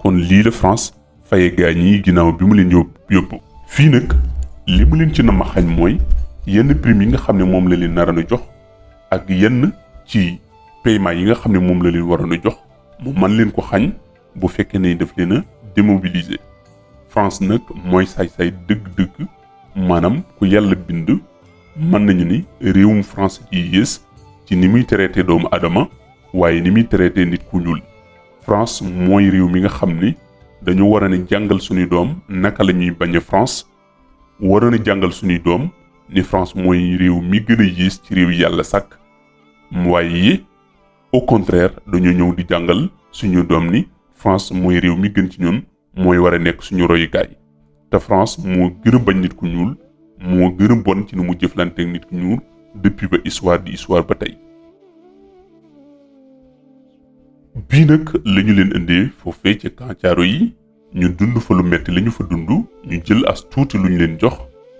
kon lii la France faye gaañ yi ginnaaw bi mu leen yóbbu fii nag li mu leen ci nama xañ mooy yenn prime yi nga xam ne moom la leen naroon a jox ak yenn ci paiement yi nga xam ne moom la leen waroon a jox mu man leen ko xañ bu fekkee ne daf leen a démobiliser. France nag mooy saay-saay dëgg-dëgg maanaam ku yàlla bind mën nañu ni réewum France ci yées ci ni muy traité doomu adama waaye ni muy traité nit ku ñuul. France mooy réew mi nga xam ni dañu war a ne jàngal suñuy doom naka la ñuy bañ a France waroon a jàngal suñuy doom ni France mooy réew mi gën a yées ci réew yàlla sàkk waaye au contraire dañoo ñëw di jàngal suñu doom ni France mooy réew mi gën ci ñun mooy war a nekk suñu royukaay te France moo gën a bañ nit ku ñuul moo gën a bon ci ni mu jëflanteek nit ku ñuul depuis ba histoire di histoire ba tey. bii nag la ñu leen indee foofee ca camp Thiaroye yi ñu dund fa lu metti la ñu fa dund ñu jël as tuuti lu ñu leen jox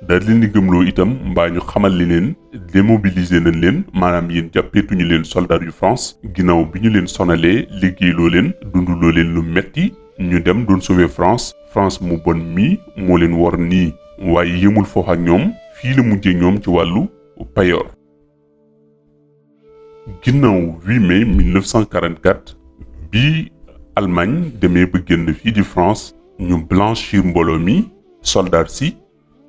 daal leen di gëmloo itam mbaa ñu xamal li leen démobiliser nañ leen maanaam yéen jàppeetuñu leen soldat yu France ginnaaw bi ñu leen sonalee liggéeyloo leen dunduloo leen lu metti ñu dem doon sauver France mu bon mii moo leen wor nii waaye yëmul foofu ak ñoom fii la mujjee ñoom ci wàllu payoor. ginnaaw 8 mai 1944 bi Allemagne demee ba génn fii di France ñu blanchir mbooloo mi soldat si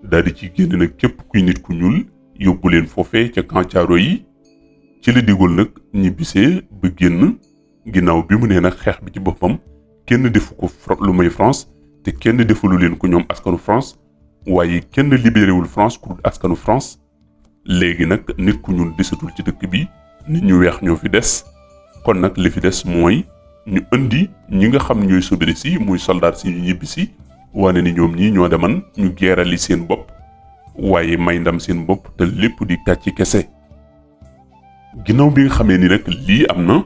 daal di ci génn nag képp kuy nit ku ñuul yóbbu leen foofee ca camp Thiaroye yi ci la digul nag ñibbisee ba génn ginnaaw bi mu nee nag xeex bi ci boppam kenn defu ko lu may France te kenn defulu leen ko ñoom askanu France waaye kenn libéréwul France ku askanu France léegi nag nit ku ñuul desatul ci dëkk bi nit ñu weex ñoo fi des kon nag li fi des mooy ñu indi ñi nga xam ñooy sobiri si muy soldat si ñu ñibbi si wane ni ñoom ñii ñoo deman ñu geerali seen bopp waaye may ndam seen bopp te lépp di kàcci kese. ginnaaw bi nga xamee ni nag lii am na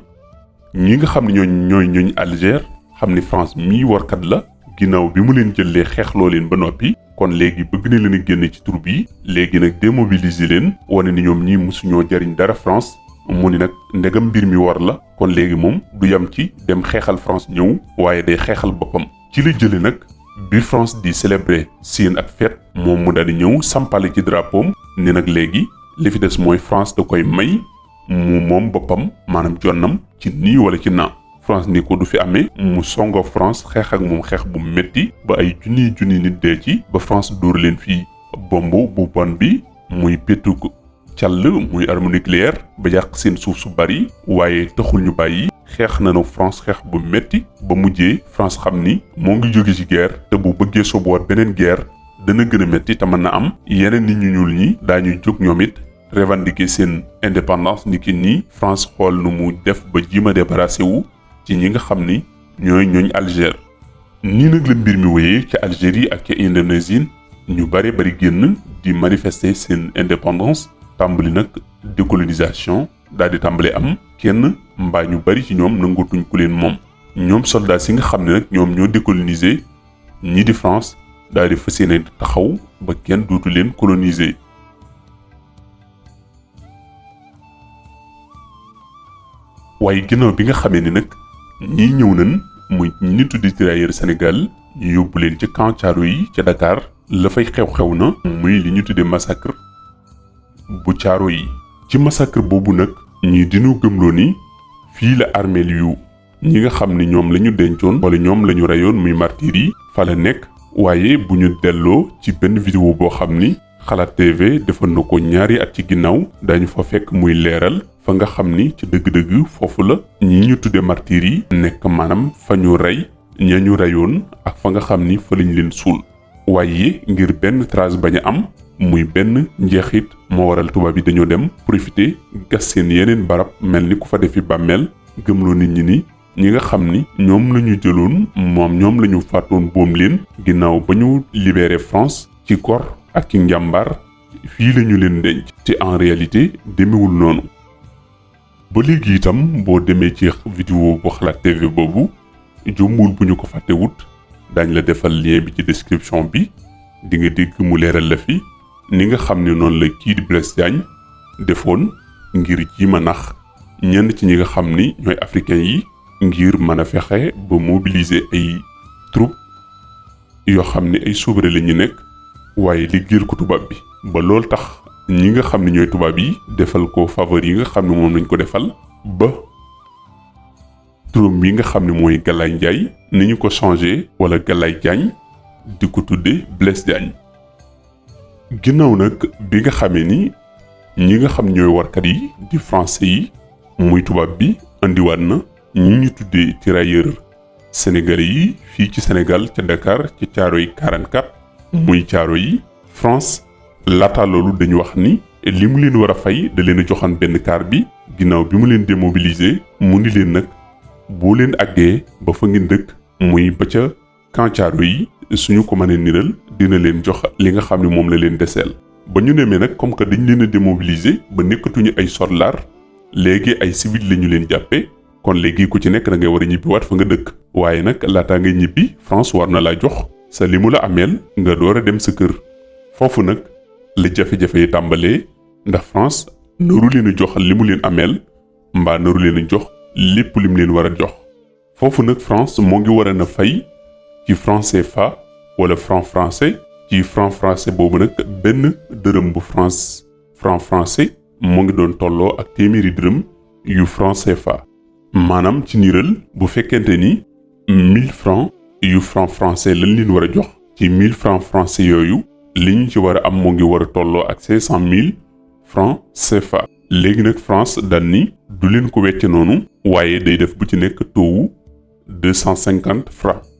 ñi nga xam ne ñooy ñooñ Alger xam ni France mii warkat la ginnaaw bi mu leen jëlee xeexloo leen ba noppi kon léegi bëgg na leen a génne ci tur bi léegi nag démobiliser leen wane ni ñoom ñii mosuñoo jariñ dara France mu ni nag ndegam mbir mi war la kon léegi moom du yam ci dem xeexal France ñëw waaye day xeexal boppam ci la jële nag bi France di célébrer seen ak fête moom mu daal di ñëw sampale ci drapeau ni nag léegi li fi des mooy France da koy may mu moom boppam maanaam jonnam ci nii wala ci naa France ni ko du fi amee mu songo France xeex ak moom xeex bu metti ba ay junni nit dee ci ba France dóor leen fii bomb bu bon bi muy pétu càll muy arme nucléaire ba yàq seen suuf su bari waaye taxul ñu bàyyi xeex nañu France xeex bu metti ba mujjee France xam ni moo ngi jóge ci guerre te bu bëggee soboot beneen guerre dana gën a metti te mën na am yeneen nit ñu ñuul ñi daañuy jóg ñoom it revendiquer seen indépendance ni ki nii France xool nu mu def ba jima débarrassé wu ci ñi nga xam ni ñooy ñooñ Alger. nii nag la mbir mi wéyee ci Algérie ak ca Indonésie ñu bari génn di manifester seen indépendance tàmbali nag décolonisation daal di tàmbali am kenn mbaa ñu bari ci ñoom nangatuñ ku leen moom ñoom soldats yi nga xam ne nag ñoom ñoo décoloniser ñii di France daal di fas yéene taxaw ba kenn dootu leen coloniser. waaye ginnaaw bi nga xamee ni nag ñii ñëw nañ muy ñi ni tuddi tirailleurs Sénégal ñu yóbbu leen ci camp Thiaroye yi ca Dakar la fay xew na muy li ñu tuddee massacre bu Thiaroye yi. ci massacre boobu nag ñii dinu gëmloo ni fii la armeel yu ñi nga xam ni ñoom la ñu dencoon wala ñoom la ñu reyoon muy martyrs yi fa la nekk waaye bu ñu delloo ci benn vidéo boo xam ni Xalaat TV defoon na ko ñaari at ci ginnaaw dañu fa fekk muy leeral fa nga xam ni ci dëgg-dëgg foofu la ñi ñu tudde martyrs yi nekk maanaam fa ñu rey ña ñu reyoon ak fa nga xam ni fa lañ leen suul waaye ngir benn trace bañ a am muy benn njeexit moo waral tubaab yi dañoo dem profiter gas seen yeneen barab mel ni ku fa defi bàmmeel gëmloo nit ñi ni ñi nga xam ni ñoom la ñu jëloon ñoom la ñu faatoon boom leen ginnaaw ba ñu libéré France ci kor ak ci njàmbaar fii la ñu leen denc te en réalité demewul noonu. ba léegi itam boo demee ci vidéo bu Xalaat TV boobu jombul bu ñu ko fàttewut daañ la defal lien bi ci description bi di nga dégg mu leeral la fi ni nga xam ne noonu la kii di Blaise Diagne defoon ngir ji ma nax ñenn ci ñi nga xam ni ñooy africains yi ngir mën a fexe ba mobiliser ay troupes yoo xam ne ay souverains la ñu nekk waaye liggéeyal ko tubaab bi ba loolu tax ñi nga xam ne ñooy tubaab yi defal ko faveur yi nga xam ne moom lañ ko defal ba turam bi nga xam ne mooy Galaye Ndiaye ni ñu ko changé wala Galaye Diagne di ko tudde Blaise Diagne. ginnaaw nag bi nga xamee ni ñi nga xam ñooy warkat yi di français yi muy tubaab bi andiwaat na ñi ñu tuddee tirailleurs sénégalais yi fii ci Sénégal ca Dakar ci Thiaroye 44 muy Thiaroye yi France laata loolu dañu wax ni li mu leen war a fay da leen a joxan benn car bi ginnaaw bi mu leen démobiliser mu ni leen nag boo leen àggee ba fa ngeen dëkk muy ba ca camp Thiaroye yi suñu ko mënee niral dina leen jox li nga xam ne moom la leen deseel. ba ñu demee nag comme que dañ leen a démobiliser ba nekkatuñu ay soldats léegi ay civil la ñu leen jàppee kon léegi ku ci nekk da ngay war a ñibbiwaat fa nga dëkk waaye nag laataa ngay ñibbi France war na laa jox sa li mu la ameel nga door a dem sa kër. foofu nag la jafe-jafe yi tàmbalee ndax France naru leen a jox li mu leen ameel mbaa naru leen a jox lépp lim leen war a jox. foofu nag France moo ngi war a na fay ci franc CFA wala franc français. ci franc français boobu nag benn dërëm bu franc français moo ngi doon tolloo ak téeméeri dërëm yu franc CFA. maanaam ci niiral bu fekkente ni 1000 francs yu franc français lañ leen war a jox ci 1000 francs français yooyu li ñu ci war a am moo ngi war a tolloo ak 500 000 francs CFA. léegi nag France daan ni du leen ko wecce noonu waaye day def bu ci nekk taux 250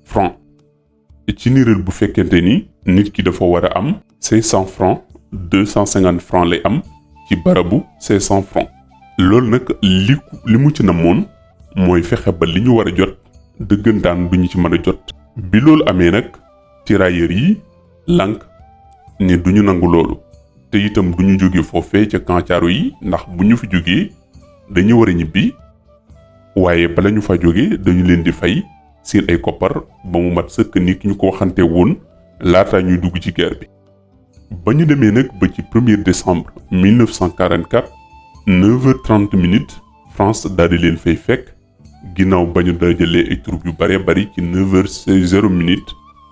francs. ci niiral bu fekkente ni nit ki dafa war a am 500 francs 250 francs lay am ci barabu 500 francs. loolu nag li mu ci namoon mooy fexe ba li ñu war a jot dëggantaan du ñu ci mën a jot. bi loolu amee nag tirailleurs yi lànk ne du ñu nangu loolu te itam du ñu jóge foofee ca camp Thiaroye yi ndax bu ñu fi jógee dañu war a ñibbi waaye bala ñu fa jóge dañu leen di fay seen ay koppar ba mu mat sëkk ni ki ñu ko waxante woon laata ñuy dugg ci guerre bi. ba ñu demee nag ba ci 1er décembre 1944 9h30 France daal di leen fay fekk ginnaaw ba ñu dajalee ay troupes yu bare bari ci 9h00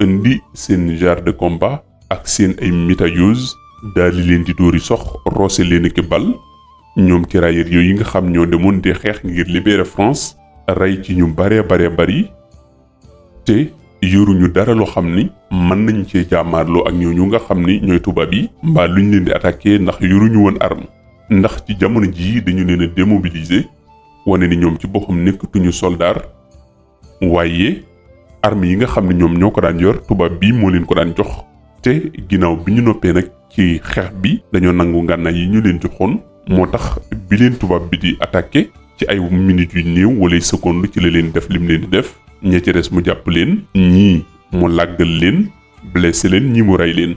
indi seen chars de combat ak seen ay mitrailleuses daal di leen di dóori sox roose leen ki bal. ñoom tirailleurs yooyu nga xam ñoo demoon di xeex ngir libérer France rey ci ñu bare bari te yoruñu dara loo xam ni mën nañ cee jaamaarloo ak ñooñu nga xam ni ñooy tubaab yi mbaa luñ leen di attaquer ndax yoruñu woon arme. ndax ci jamono jii dañu leen a démobiliser wane ni ñoom ci boppam nekkatuñu soldat waaye arme yi nga xam ne ñoom ñoo ko daan yor tubaab bi moo leen ko daan jox. te ginnaaw bi ñu noppee nag ci xeex bi dañoo nangu ngànnaay yi ñu leen joxoon moo tax bi leen tubaab bi di attaquer ci ay minutes yu néew wala seconde ci la leen def lim leen di def. ña ci des mu jàpp leen ñii mu làggal leen blessé leen ñii mu rey leen.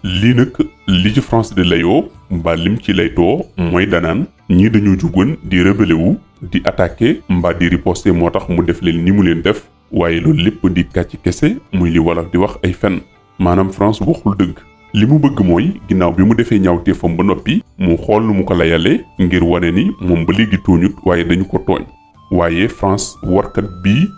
lii nag li ci France di layoo mbaa lim ci laytoo mooy danaan ñii dañoo jugoon di rebelle wu di attaquer mbaa di riposter moo tax mu def leen ni mu leen def waaye loolu lépp di kàcc kese muy li wolof di wax ay fen. maanaam France waxul dëgg li mu bëgg mooy ginnaaw bi mu defee ñaawteefam ba noppi mu xool nu mu ko layalee ngir wane ni moom ba léegi tooñut waaye dañu ko tooñ. waaye France warkat bii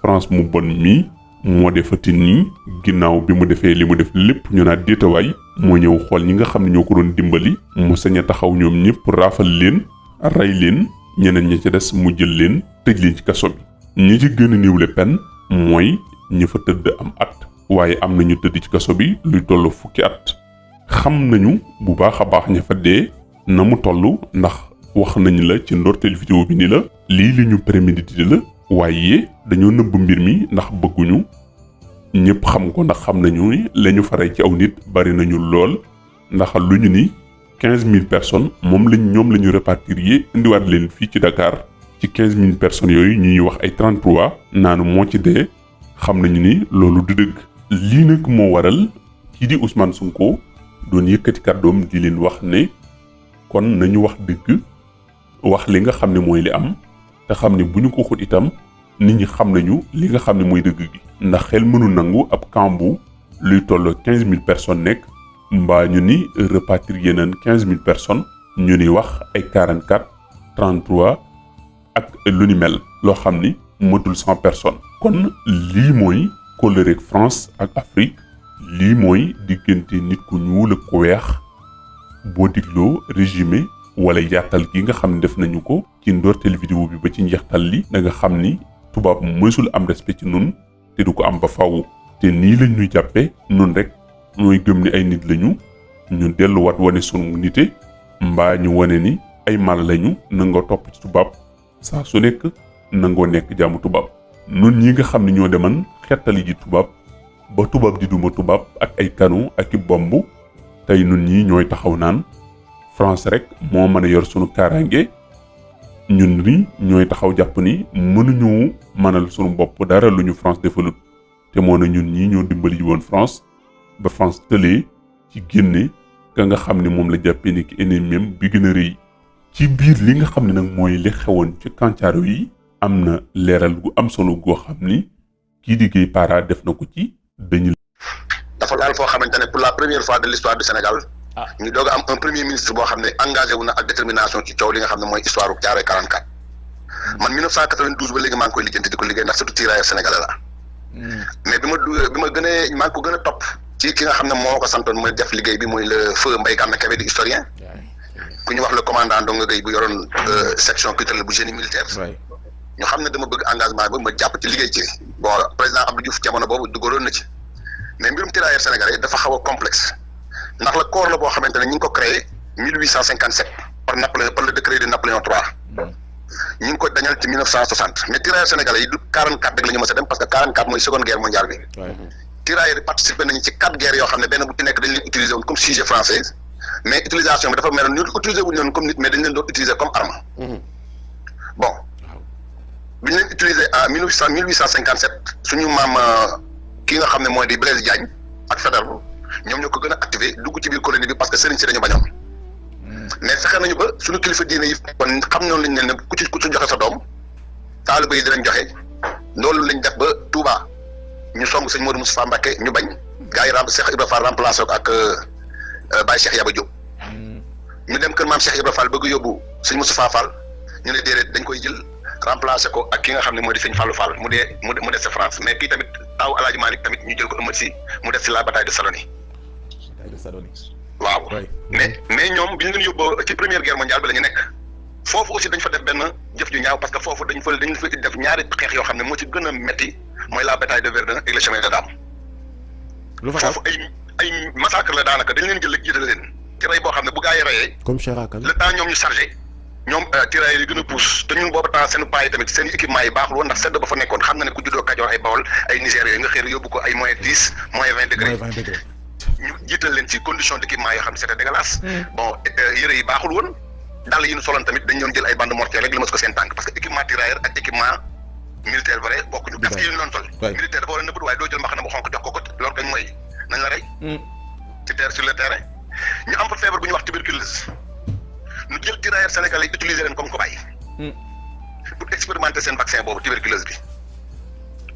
France mu bon mii moo defati nii ginnaaw bi mu defee li mu def lépp ñu naa déetawaay moo ñëw xool ñi nga xam ne ñoo ko doon dimbali mu sañ a taxaw ñoom ñëpp raafal leen rey leen ñeneen ña ca des mu jël leen tëj leen ci kaso bi. ñi ci gën a néewle pen mooy ñi fa tëdd am at waaye am nañu tëdd ci kaso bi luy toll fukki at. xam nañu bu baax a baax ña fa dee na mu toll ndax wax nañ la ci ndorteel vidéo bi ni la lii li ñu prémédité la. waaye dañoo nëbb mbir mi ndax bëgguñu ñëpp xam ko ndax xam nañu ni lañu fa rey ci aw nit bari nañu lool ndax lu ñu ni 15000 personnes ñoom la ñu répartir indiwaat leen fii ci Dakar ci 15000 personnes yooyu ñuy wax ay 33 naanu moo ci dee xam nañu ni loolu du dëgg. lii nag moo waral kii di Ousmane Sonko doon yëkkati kàddoom di leen wax ne kon nañu wax dëgg wax li nga xam ne mooy li am. te xam ne bu ñu ko xut itam nit ñi xam nañu li nga xam ne mooy dëgg gi. ndax xel mënu nangu ab camp bu luy toll 15000 personnes nekk mbaa ñu ni rapatrier nañ 15000 personnes ñu ni wax ay 44 33 ak lu ni mel loo xam ni matul 100 personnes. kon lii mooy kóllëreeg France ak Afrique lii mooy diggante nit ku ñuul ak ku weex boo digloo résumé wala yaatal gi nga xam ne def nañu ko ci ndorteel vidéo bi ba ci njeextal li da nga xam ni tubaab mësul am respect ci nun te du ko am ba faaw te nii lañ ñuy jàppe nun rek ñooy gëm ni ay nit lañu ñu delluwaat wane sunu nite mbaa ñu wane ni ay mal lañu nangoo topp ci tubaab saa su nekk nangoo nekk jaamu tubaab nun ñi nga xam ne ñoo deman xettali ji tubaab ba tubaab di duma tubaab ak ay canon ak i bomb tey nun ñi ñooy taxaw naan France rek moo mën a yor sunu kaaraange ñun ni ñooy taxaw jàpp ni mënuñu mënal sunu bopp dara lu ñu France defalut te moo na ñun ñi ñoo dimbali ji woon France ba France tëlee ci génne ka nga xam ne moom la jàppee ni ki ennemi bi gën a rëy ci biir li nga xam ne nag mooy li xewoon ci Kancaaro yi am na leeral gu am solo goo xam ni kii di Guèye Para def na ko ci dañu dafa laal foo xamante ne pour la première fois de l'histoire du Sénégal ñu doog a am un premier ministre boo xam ne engagé wu na ak détermination ci coow li nga xam ne mooy histoire u Thiaroye 44 man 1992 ba léegi maa ngi koy lijjanti di ko liggéey ndax surtout tirailleur sénégalais la mais bi ma gënee maa ngi ko gën a topp ci ki nga xam ne moo ko santoon mooy def liggéey bi muy le feu Mbaye Gana Kébé di historien ku ñu wax le commandant Ndonga Gueye bu yoroon section culturelle bu génie militaire ñu xam ne dama bëgg engagement ba ma jàpp ci liggéey ci bon président Abdou Diouf jamono boobu dugaloon na ci mais mbirum tirailleur sénégalais dafa xaw a complexe ndax la corps la boo xamante ne ñu ngi ko créé 1857 par le décret de Napoléon III ñu ngi ko dañal ci 1960 mais tirailleurs sénégalais yi du 44 rek la ñu mës a dem parce que 44 mooy seconde guerre mondiale bi. tirailleurs yi participé nañu ci 4 guerres yoo xam ne benn bu ci nekk dañ leen utiliser woon comme sujet français mais utilisation bi dafa mel ni ñu utiliser wuñu leen comme nit mais dañ leen doon utiliser comme arme. bon bi ñu leen utiliser en 1857 suñu maam ki nga xam ne mooy di Blaise Diagne ak Faidherbe ñoom ñoo ko gën a activé dugg ci biir colonie bi parce que sëriñ si dañu bañoon. mais fexe nañu ba suñu kilifa diine yi kon xam noonu lañ ne ku ci joxe sa doom taaliba yi dinañ joxe loolu lañ def ba Touba ñu song sëñ Modou Moustapha Mbacké ñu bañ gars yi Cheikh Ibra Fall remplacé ko ak Baye Cheikh Yaba Diop ñu dem kër maam Cheikh Ibra Fall bëgg yóbbu sëñ Moustapha Fall ñu ne déedéet dañ koy jël remplacé ko ak ki nga xam ne moo di sëñ Fallou Fall mu des sa France mais kii tamit taaw Alaaji Malick tamit ñu jël ko ëmmat si mu des si la bataille de Saloni. waaw mais ñoom bi ñu leen yóbboo ci première guerre mondiale bi la ñu nekk foofu aussi dañ fa def benn jëf ju ñaaw parce que foofu dañ fa def ñaari xeex yoo xam ne moo ci gën a metti mooy la bataille de Verdun et le chemin de Dame. foofu ay massacre la daanaka dañ leen jël ak jiital leen ci rey boo xam ne bu gaa yi reyee comme Chiracal le temps ñoom ñu chargé ñoom tirailleurs yi gën a pousse te ñun boobu temps seen paa yi tamit seen équipement yi baaxul woon ndax sedd ba fa nekkoon xam na ne ku juddoo Kajoor ay Bawol ay Niger yooyu nga xëy yóbbu ko ay moins 10 moins 20 degré ñu jiital leen ci condition d'équipement yoo xam ne c'était dégueulasse bon yëre yi baaxul woon dàll yi ñu soloon tamit dañ doon jël ay bande mortière rek li ma ko seen tànk parce que équipement tirailleur ak équipement militaire vrai bokkuñu casque yi ñu doon sol militaire dafa war a nëbbut waaye doo jël mbaxana bu xonk jox ko ko loolu kañ mooy nañ la rey ci terre sur le terrain ñu am fa feebar bu ñuy wax tuberculose ñu jël tirailleur sénégalais yi utiliser leen comme cobaye pour expérimenter seen vaccin boobu tuberculose bi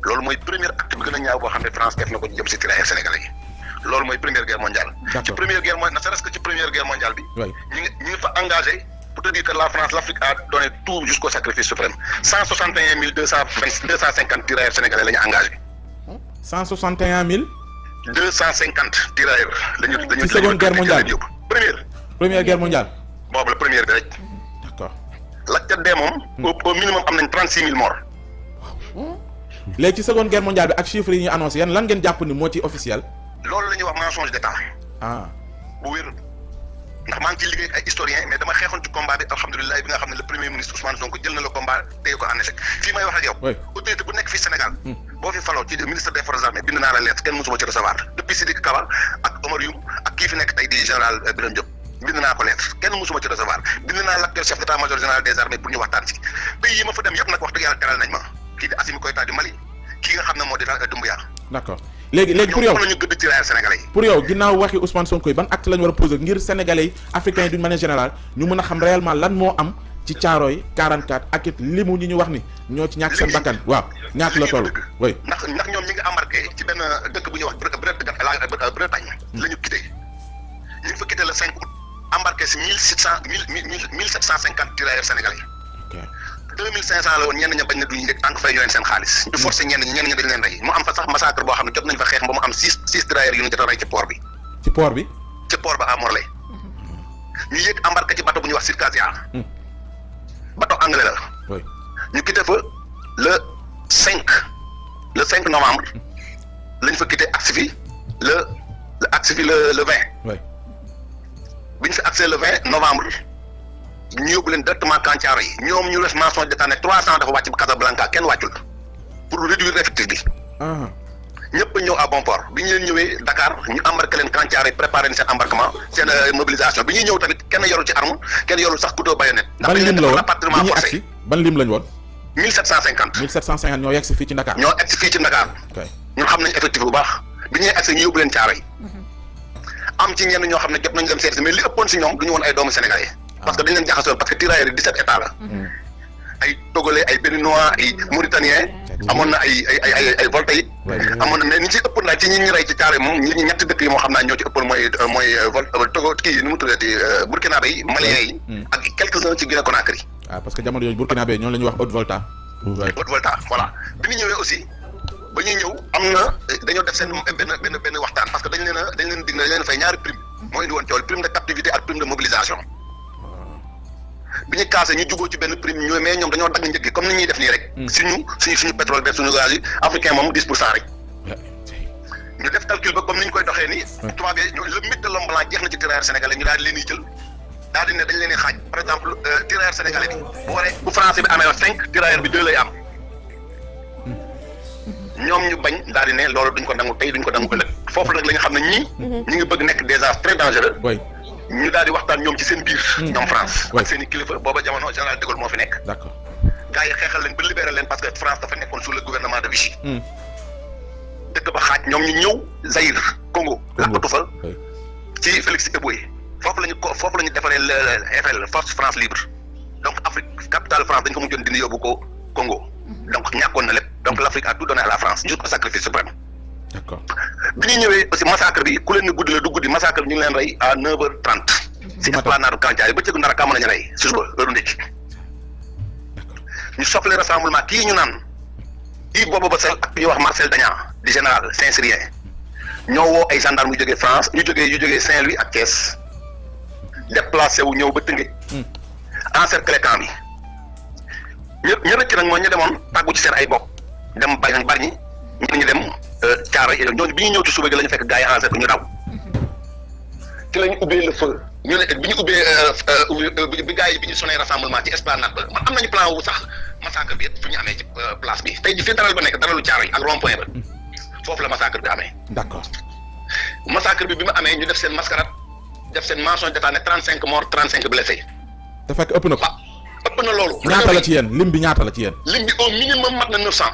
loolu mooy premier acte bi gën a ñaaw boo xam ne France def na ko jëm si tirailleur sénégalais yi loolu mooy première guerre mondiale. ci première guerre mondiale ne serait-ce que ci première guerre mondiale bi. ñu ngi fa engagé pour te dire que la France l'Afrique a donné tout jusqu'au sacrifice suprême 161 250 tirailleurs sénégalais la ñu engagé. 161 000. 250 tirailleurs la ñu. ci seconde guerre mondiale bi première guerre mondiale. boobu la première bi rek. d'accord. la ca dee moom. au minimum am nañ 36 000 morts. léegi ci seconde guerre mondiale bi ak chiffres yi ñu annoncé yan lan ngeen jàpp ni moo ci officiel. loolu la ñuy wax mensonge d'état. bu wér ndax maa ngi ciy liggéey ak ay historien mais dama xeexoon ci combat bi alhamdulilah bi nga xam ne le premier ministre Ousmane Sonko jël na le combat téye ko en échec fii may wax ak yow. autorité bu nekk fii Sénégal. boo fi faloo ci ministre des forces armées bind naa la lettre kenn mësuma ci recevoir depuis Sidiki Kaba ak Omar Youm ak kii fi nekk tey di général Birame Diop bind naa ko lettre kenn mësuma ci recevoir bind naa l'actuel chef d'état-major général des armées pour ñu waxtaan ci pays yi ma fa dem yëpp nag wax dëgg yàlla teral nañ ma kii di Assimi Goïta du Mali kii nga xam ne moo di Doumbouya. d'accord léegi pour yow ñu gëdd tirailleurs sénégalais yi. pour yow ginnaaw waxi Ousmane Sonko yi ban acte lañ war a poser ngir sénégalais yi africains yi d'une manière générale ñu mën a xam réellement lan moo am ci Thiaroye 44 ak it limu ñi ñu wax ni ñoo ci ñàkk seen bakkan waaw ñaata la toll. oui ndax ñoom ñi ngi embarqué ci benn dëkk bu ñuy wax Bretagne la ñu quitté ñu ngi fa quitté le 5 août embarqué si 1750 tirailleurs sénégalais. 2500 la woon ñenn ña bañ na duñu njëkk tànk fay ñoo leen seen xaalis ñu forcé ñenn ñi dañ leen rey mu am fa sax massacre boo xam ne jot nañ fa xeex ba mu am 6 tirailleurs yu ñu jot a rey ci port bi ci port bi ba à Morlaix ñu yéeg embarqué ci bateau bu ñuy wax Circassia bateau anglais la ñu quitté fa le 5 novembre lañ fa quitté agsi fi le 20 bi ñu fi accès le 20 novembre ñu yóbbu leen directement Camp Thiaroye yi ñoom ñu def mention d'état ne 300 dafa wàcc ba Casablanca kenn wàccul pour réduire effectif bi. ñëpp a ñëw à bon port bi ñu leen ñëwee Dakar ñu embarqué leen Camp Thiaroye préparé seen embarquement seen mobilisation bi ñuy ñëw tamit kenn yorul ci arme kenn yorul sax couteau baïonnette. ban lim la woon rapatriement forcé ban lim lañ woon. 1750. 1750 ñoo yegg si fii ci Dakar. ñoo egg si fii ci Dakar. ñun xam nañ effectif bu baax bi ñuy accès ñu yóbbu leen Thiaroye am ci ñenn ñoo xam ne jot nañu dem seeti mais li ëppoon si ñoom du ñu woon ay doomu sénégalais parce que dañ leen jaxasoon parce que tirailleurs yi 17 états la ay togolais ay béninois ay mauritaniens amoon na ay voltaïques amoon na mais ñi ci ëppoon naa ci ñi ñu rey ci Thiaroye moom ñi ñetti dëkk yi moo xam naa ñoo ci ëppoon mooy Togo kii nu mu tuddati burkinabé yi maliens yi ak quelques-uns ci Guinée Conakry parce que jamono yooyu burkinabé ñoom la ñuy wax Haute-Volta voilà bi ñu ñëwee aussi ba ñuy ñëw am na dañoo def seen benn waxtaan parce que dañ leen dig dañ leen fay ñaari prime moo indi woon coow prime de captivité ak prime de mobilisation bi ñu kaase ñu jugoo ci benn prime ñooy mais ñoom dañoo dagg njëg gi comme ni ñuy def nii rek suñu pétrole bi suñu gaz yi africain moom 10% rek ñu def calcul ba comme ni ñu koy doxee nii tubaab yi le mythe de l'homme blanc jeex na ci tirailleurs sénégalais ñu daal di leen di jël daal di ne dañ leen di xaaj par exemple tirailleurs sénégalais bi bu français bi amee 5 tirailleurs bi 2 lay am ñoom ñu bañ daal di ne loolu duñ ko nangu tey duñ ko nangu ëllëg foofu nag la nga xam ne ñii ñu ngi bëgg nekk déjà très dangereux ñu daal di waxtaan ñoom ci seen biir ñoom France ak seen i kilifa booba jamono général de Gaulle moo fi nekk d'accord gars yi xeexal leen ba libéré leen parce que France dafa nekkoon sous le gouvernement de Vichy dëkk ba xaaj ñoom ñu ñëw Zaïre Congo làqatu fa ci Félix Éboué foofu la ñu defaree FL Force France Libre donc Afrique capitale France dañ ko mujjoon dindi yóbbu ko Congo donc ñàkkoon na lépp donc l'Afrique a tout donné à la France jusqu'au sacrifice suprême. D'accord. bi ñu ñëwee aussi massacre bi ku leen ni guddi la du guddi massacre bi ñu ngi leen rey à 9h30. si esplanade Camp Thiaroye ba cëgu ndara kaa mën nañu rey si suba heure ndékki ñu soppali rassemblement kii ñu naan kii boobu ba sel ak ñuy wax Marcel Dagnan di général Saint-Cyrien ñoo woo ay gendarme yu jógee France yu jógee Saint-Louis ak Thiès déplacé wu ñëw ba Tëngéej encercler camp bi ñu rëcc nag mooy ñu demoon tàggu ci seen ay bopp dem Bargny ñu dem Thiaroye ñooñu bi ñu ñëw ci suba gi la ñu fekk gars yi encercler ñu daw ci la ñu ubbee le feu ñu ne bi ñu ubbee bi gars yi bi ñu sonné rassemblement ci esplanade ba man am nañu plan wu sax massacre bi yëpp fu ñu amee ci place bi tey ji fii daral ba nekk daralu Thiaroye ak rond point ba foofu la massacre bi amee. D'accord. massacre bi mu amee ñu def seen mascarade def seen mention d'état ne 35 morts 35 blessés. te fekk ëpp na ko. ëpp na loolu. ñaata la ci yéen lim bi ñaata la ci yéen. lim bi au minimum mat na 900.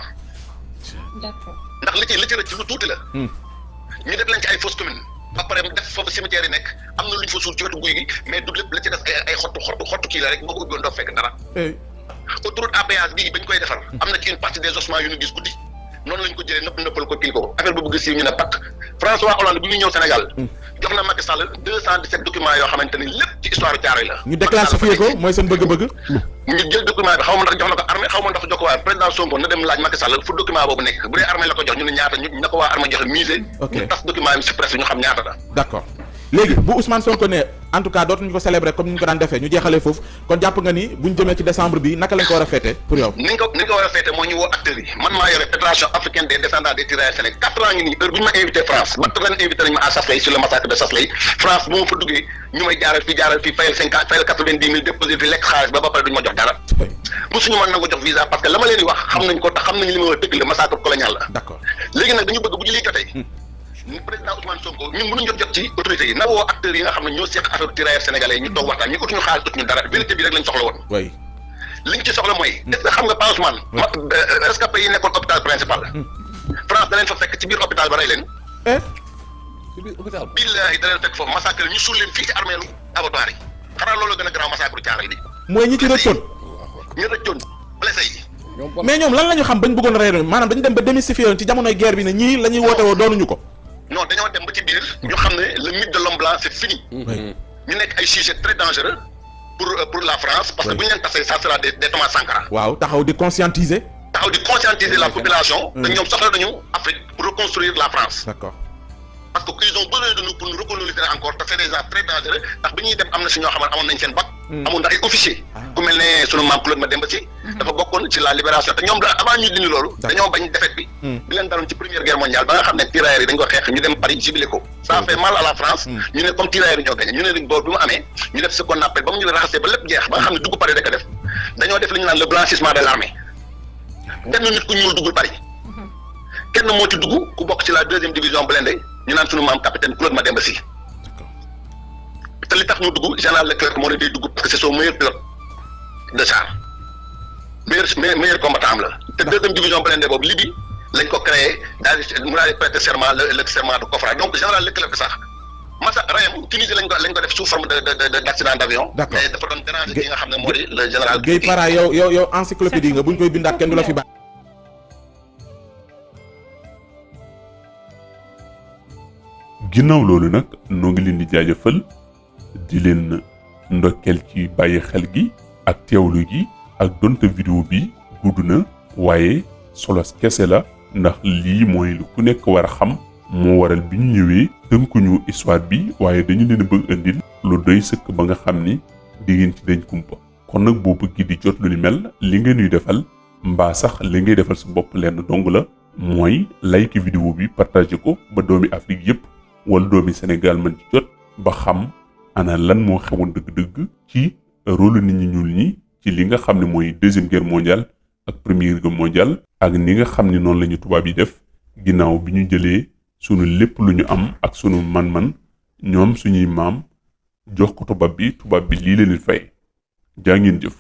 D'accord. ndax li ci rëcc lu tuuti la. ñu def leen ci ay fausses communes ba pare def foofu cimetière yi nekk am na lu ñu fa suul ci wetu guy gi mais du lépp la ci def ay xottu kii la rek boo ko ubbiwoon doo fekk dara. autoroute à péage bii bañ koy defar. am na ci une partie des ossements yu ñu gis guddi noonu lañ ko jëlee nëppal ko kii ko affaire bu bëgg siiw ñu ne pat François Hollande bi muy ñëw Sénégal. jox na Macky Sall 217 documents yoo xamante ni lépp ci histoire Thiaroye la. ñu déclassifié ko mooy seen bëgg-bëgg. ñu jël document bi xaw ma ndax jox na ko armée xaw ma ndax jox ko waa président Sonko na dem laaj Macky Sall fu document boobu nekk bu dee armée la ko jox ñu ne ñaata ñu na ko waa armée joxe musée. ok ñu tas document bi si presse ñu xam ñaata la. d'accord léegi bu Ousmane Sonko ne en tout cas dootuñu ko célébrer comme ni ñu ko daan defee ñu jeexalee foofu kon jàpp nga ni buñ jëmee ci décembre bi naka lañ ko war a fêter pour yow. ni nga ko war a fêter moo ñu woo acteurs yi man maa yore fédération africaine des descendants des tirailleurs sénégalais 4 ans ngi nii heure bu ñu ma invité France ba ren invité nañu ma à Sasley sur le massacre de Sasley France bu ma fa duggee ñu may jaaral fii fayal 90 000 déposé fi lekk xaalis ba pare duñu ma jox dara mosuñu mën na ko jox visa parce que la ma leen di wax xam nañ ko tax xam nañ li ma war a dëgg la massacre colonial la. D'accord léegi nag dañu bëgg bu ñu lii jotee président Ousmane Sonko ñun mënuñ jot ci autorités yi na woo acteurs yi nga xam ne ñoo seq affaire tirailleurs sénégalais yi ñu toog waxtaan ñu utuñu xaalis utuñu dara vérité bi rek lañ soxla woon. oui liñ ci soxla mooy. est-ce que xam nga Pa Ousmane. rescapé yi nekkoon hôpital principal. France da leen fa fekk ci biir hôpital ba rey leen. ci biir hôpital bi. billaahi da leen fekk foofu massacre ñu suul leen fii ci armeelu abattoir yi xanaa loolu gën a garaaw massacre Thiaroye bi. mooy ñi ci rëccoon. ñu rëccoon blessé yi. mais ñoom lan la ñu xam bañ bëggoon rey maanaam dañu dem ba démystifier woon ci jamonoy guerre bi ne ñii la ñuy woote woo doonuñu ko. non dañoo dem ba ci biir ñu xam ne le mythe de l'homme blanc c'est fini. ñu nekk ay sujets très dangereux pour la France parce que bu ñu leen tasee ça sera des Thomas Sankara. waaw taxaw di conscientiser la population. te ñoom soxla nañu Afrique pour reconstruire la France. d'accord. parce que ils ont besoin de nous pour nous recoloniser encore te c'est des gens très dangereux ndax bi ñuy dem am na si ñoo xamante amoon nañ seen bac. amoon na ay officiers. ku mel ne sunu maam Claude Mademba Sy. dafa bokkoon ci la libération te ñoom avant ñuy dindi loolu. dañoo bañ défaite bi. bi leen daloon ci première guerre mondiale ba nga xam ne tirailleurs yi dañ ko xeex ñu dem Paris jubilé ko. ça fait mal à la France. ñu ne comme tirailleurs yi ñoo gagné ñu ne leen boobu bi mu amee ñu def ce qu'on appelle ba mu ñu raxasee ba lépp jeex ba nga xam ne dugg Paris rek a def dañoo def li ñu naan le blanchissement de l'armée benn nit ku ñuul duggul Paris kenn moo ci dugg ku bokk ci la 2e division blindée ñu naan sunu maam capitaine Claude Mademba Sy te li tax ñu dugg général Leclerc moo ne day dugg parce que c'est son meilleur pilote de char meilleur combattant am la te 2e division blindée boobu Libye lañ ko créé daal di mu daal di prêter serment le serment de Kofra donc général Leclerc sax masa rayam Tunisie lañ ko def sous forme de d'accident d'avion. d'accord mais dafa doon déranger ki nga xam ne moo di le général. Guèye Para yow encyclopédie nga buñ koy bindaat kenn du la fi baax. ginnaaw loolu nag noo ngi leen di jaajëfal di leen ndokkeel ci bàyyi xel gi ak teewlu gi ak donte vidéo bi gudd na waaye solos kese la ndax lii mooy lu ku nekk war a xam moo waral bi ñu ñëwee tënkuñu histoire bi waaye dañu leen bëgg indil lu doy sëkk ba nga xam ni di ngeen ci dañ kumpa kon nag boo bëgg di jot lu ni mel li ngeen ñuy defal mbaa sax li ngay defal sa bopp lenn dong la mooy like vidéo bi partager ko ba doomi Afrique yépp wala doomi Sénégal mën ci jot ba xam ana lan moo xewoon dëgg-dëgg ci rôle nit ñi ñuul ñi ci li nga xam ne mooy 2e guerre mondiale ak 1re guerre mondiale ak ni nga xam ne noonu la ñu tubaab yi def ginnaaw bi ñu jëlee sunu lépp lu ñu am ak sunu man-man ñoom suñuy maam jox ko tubaab bi lii leen fay jaa ngeen jëf.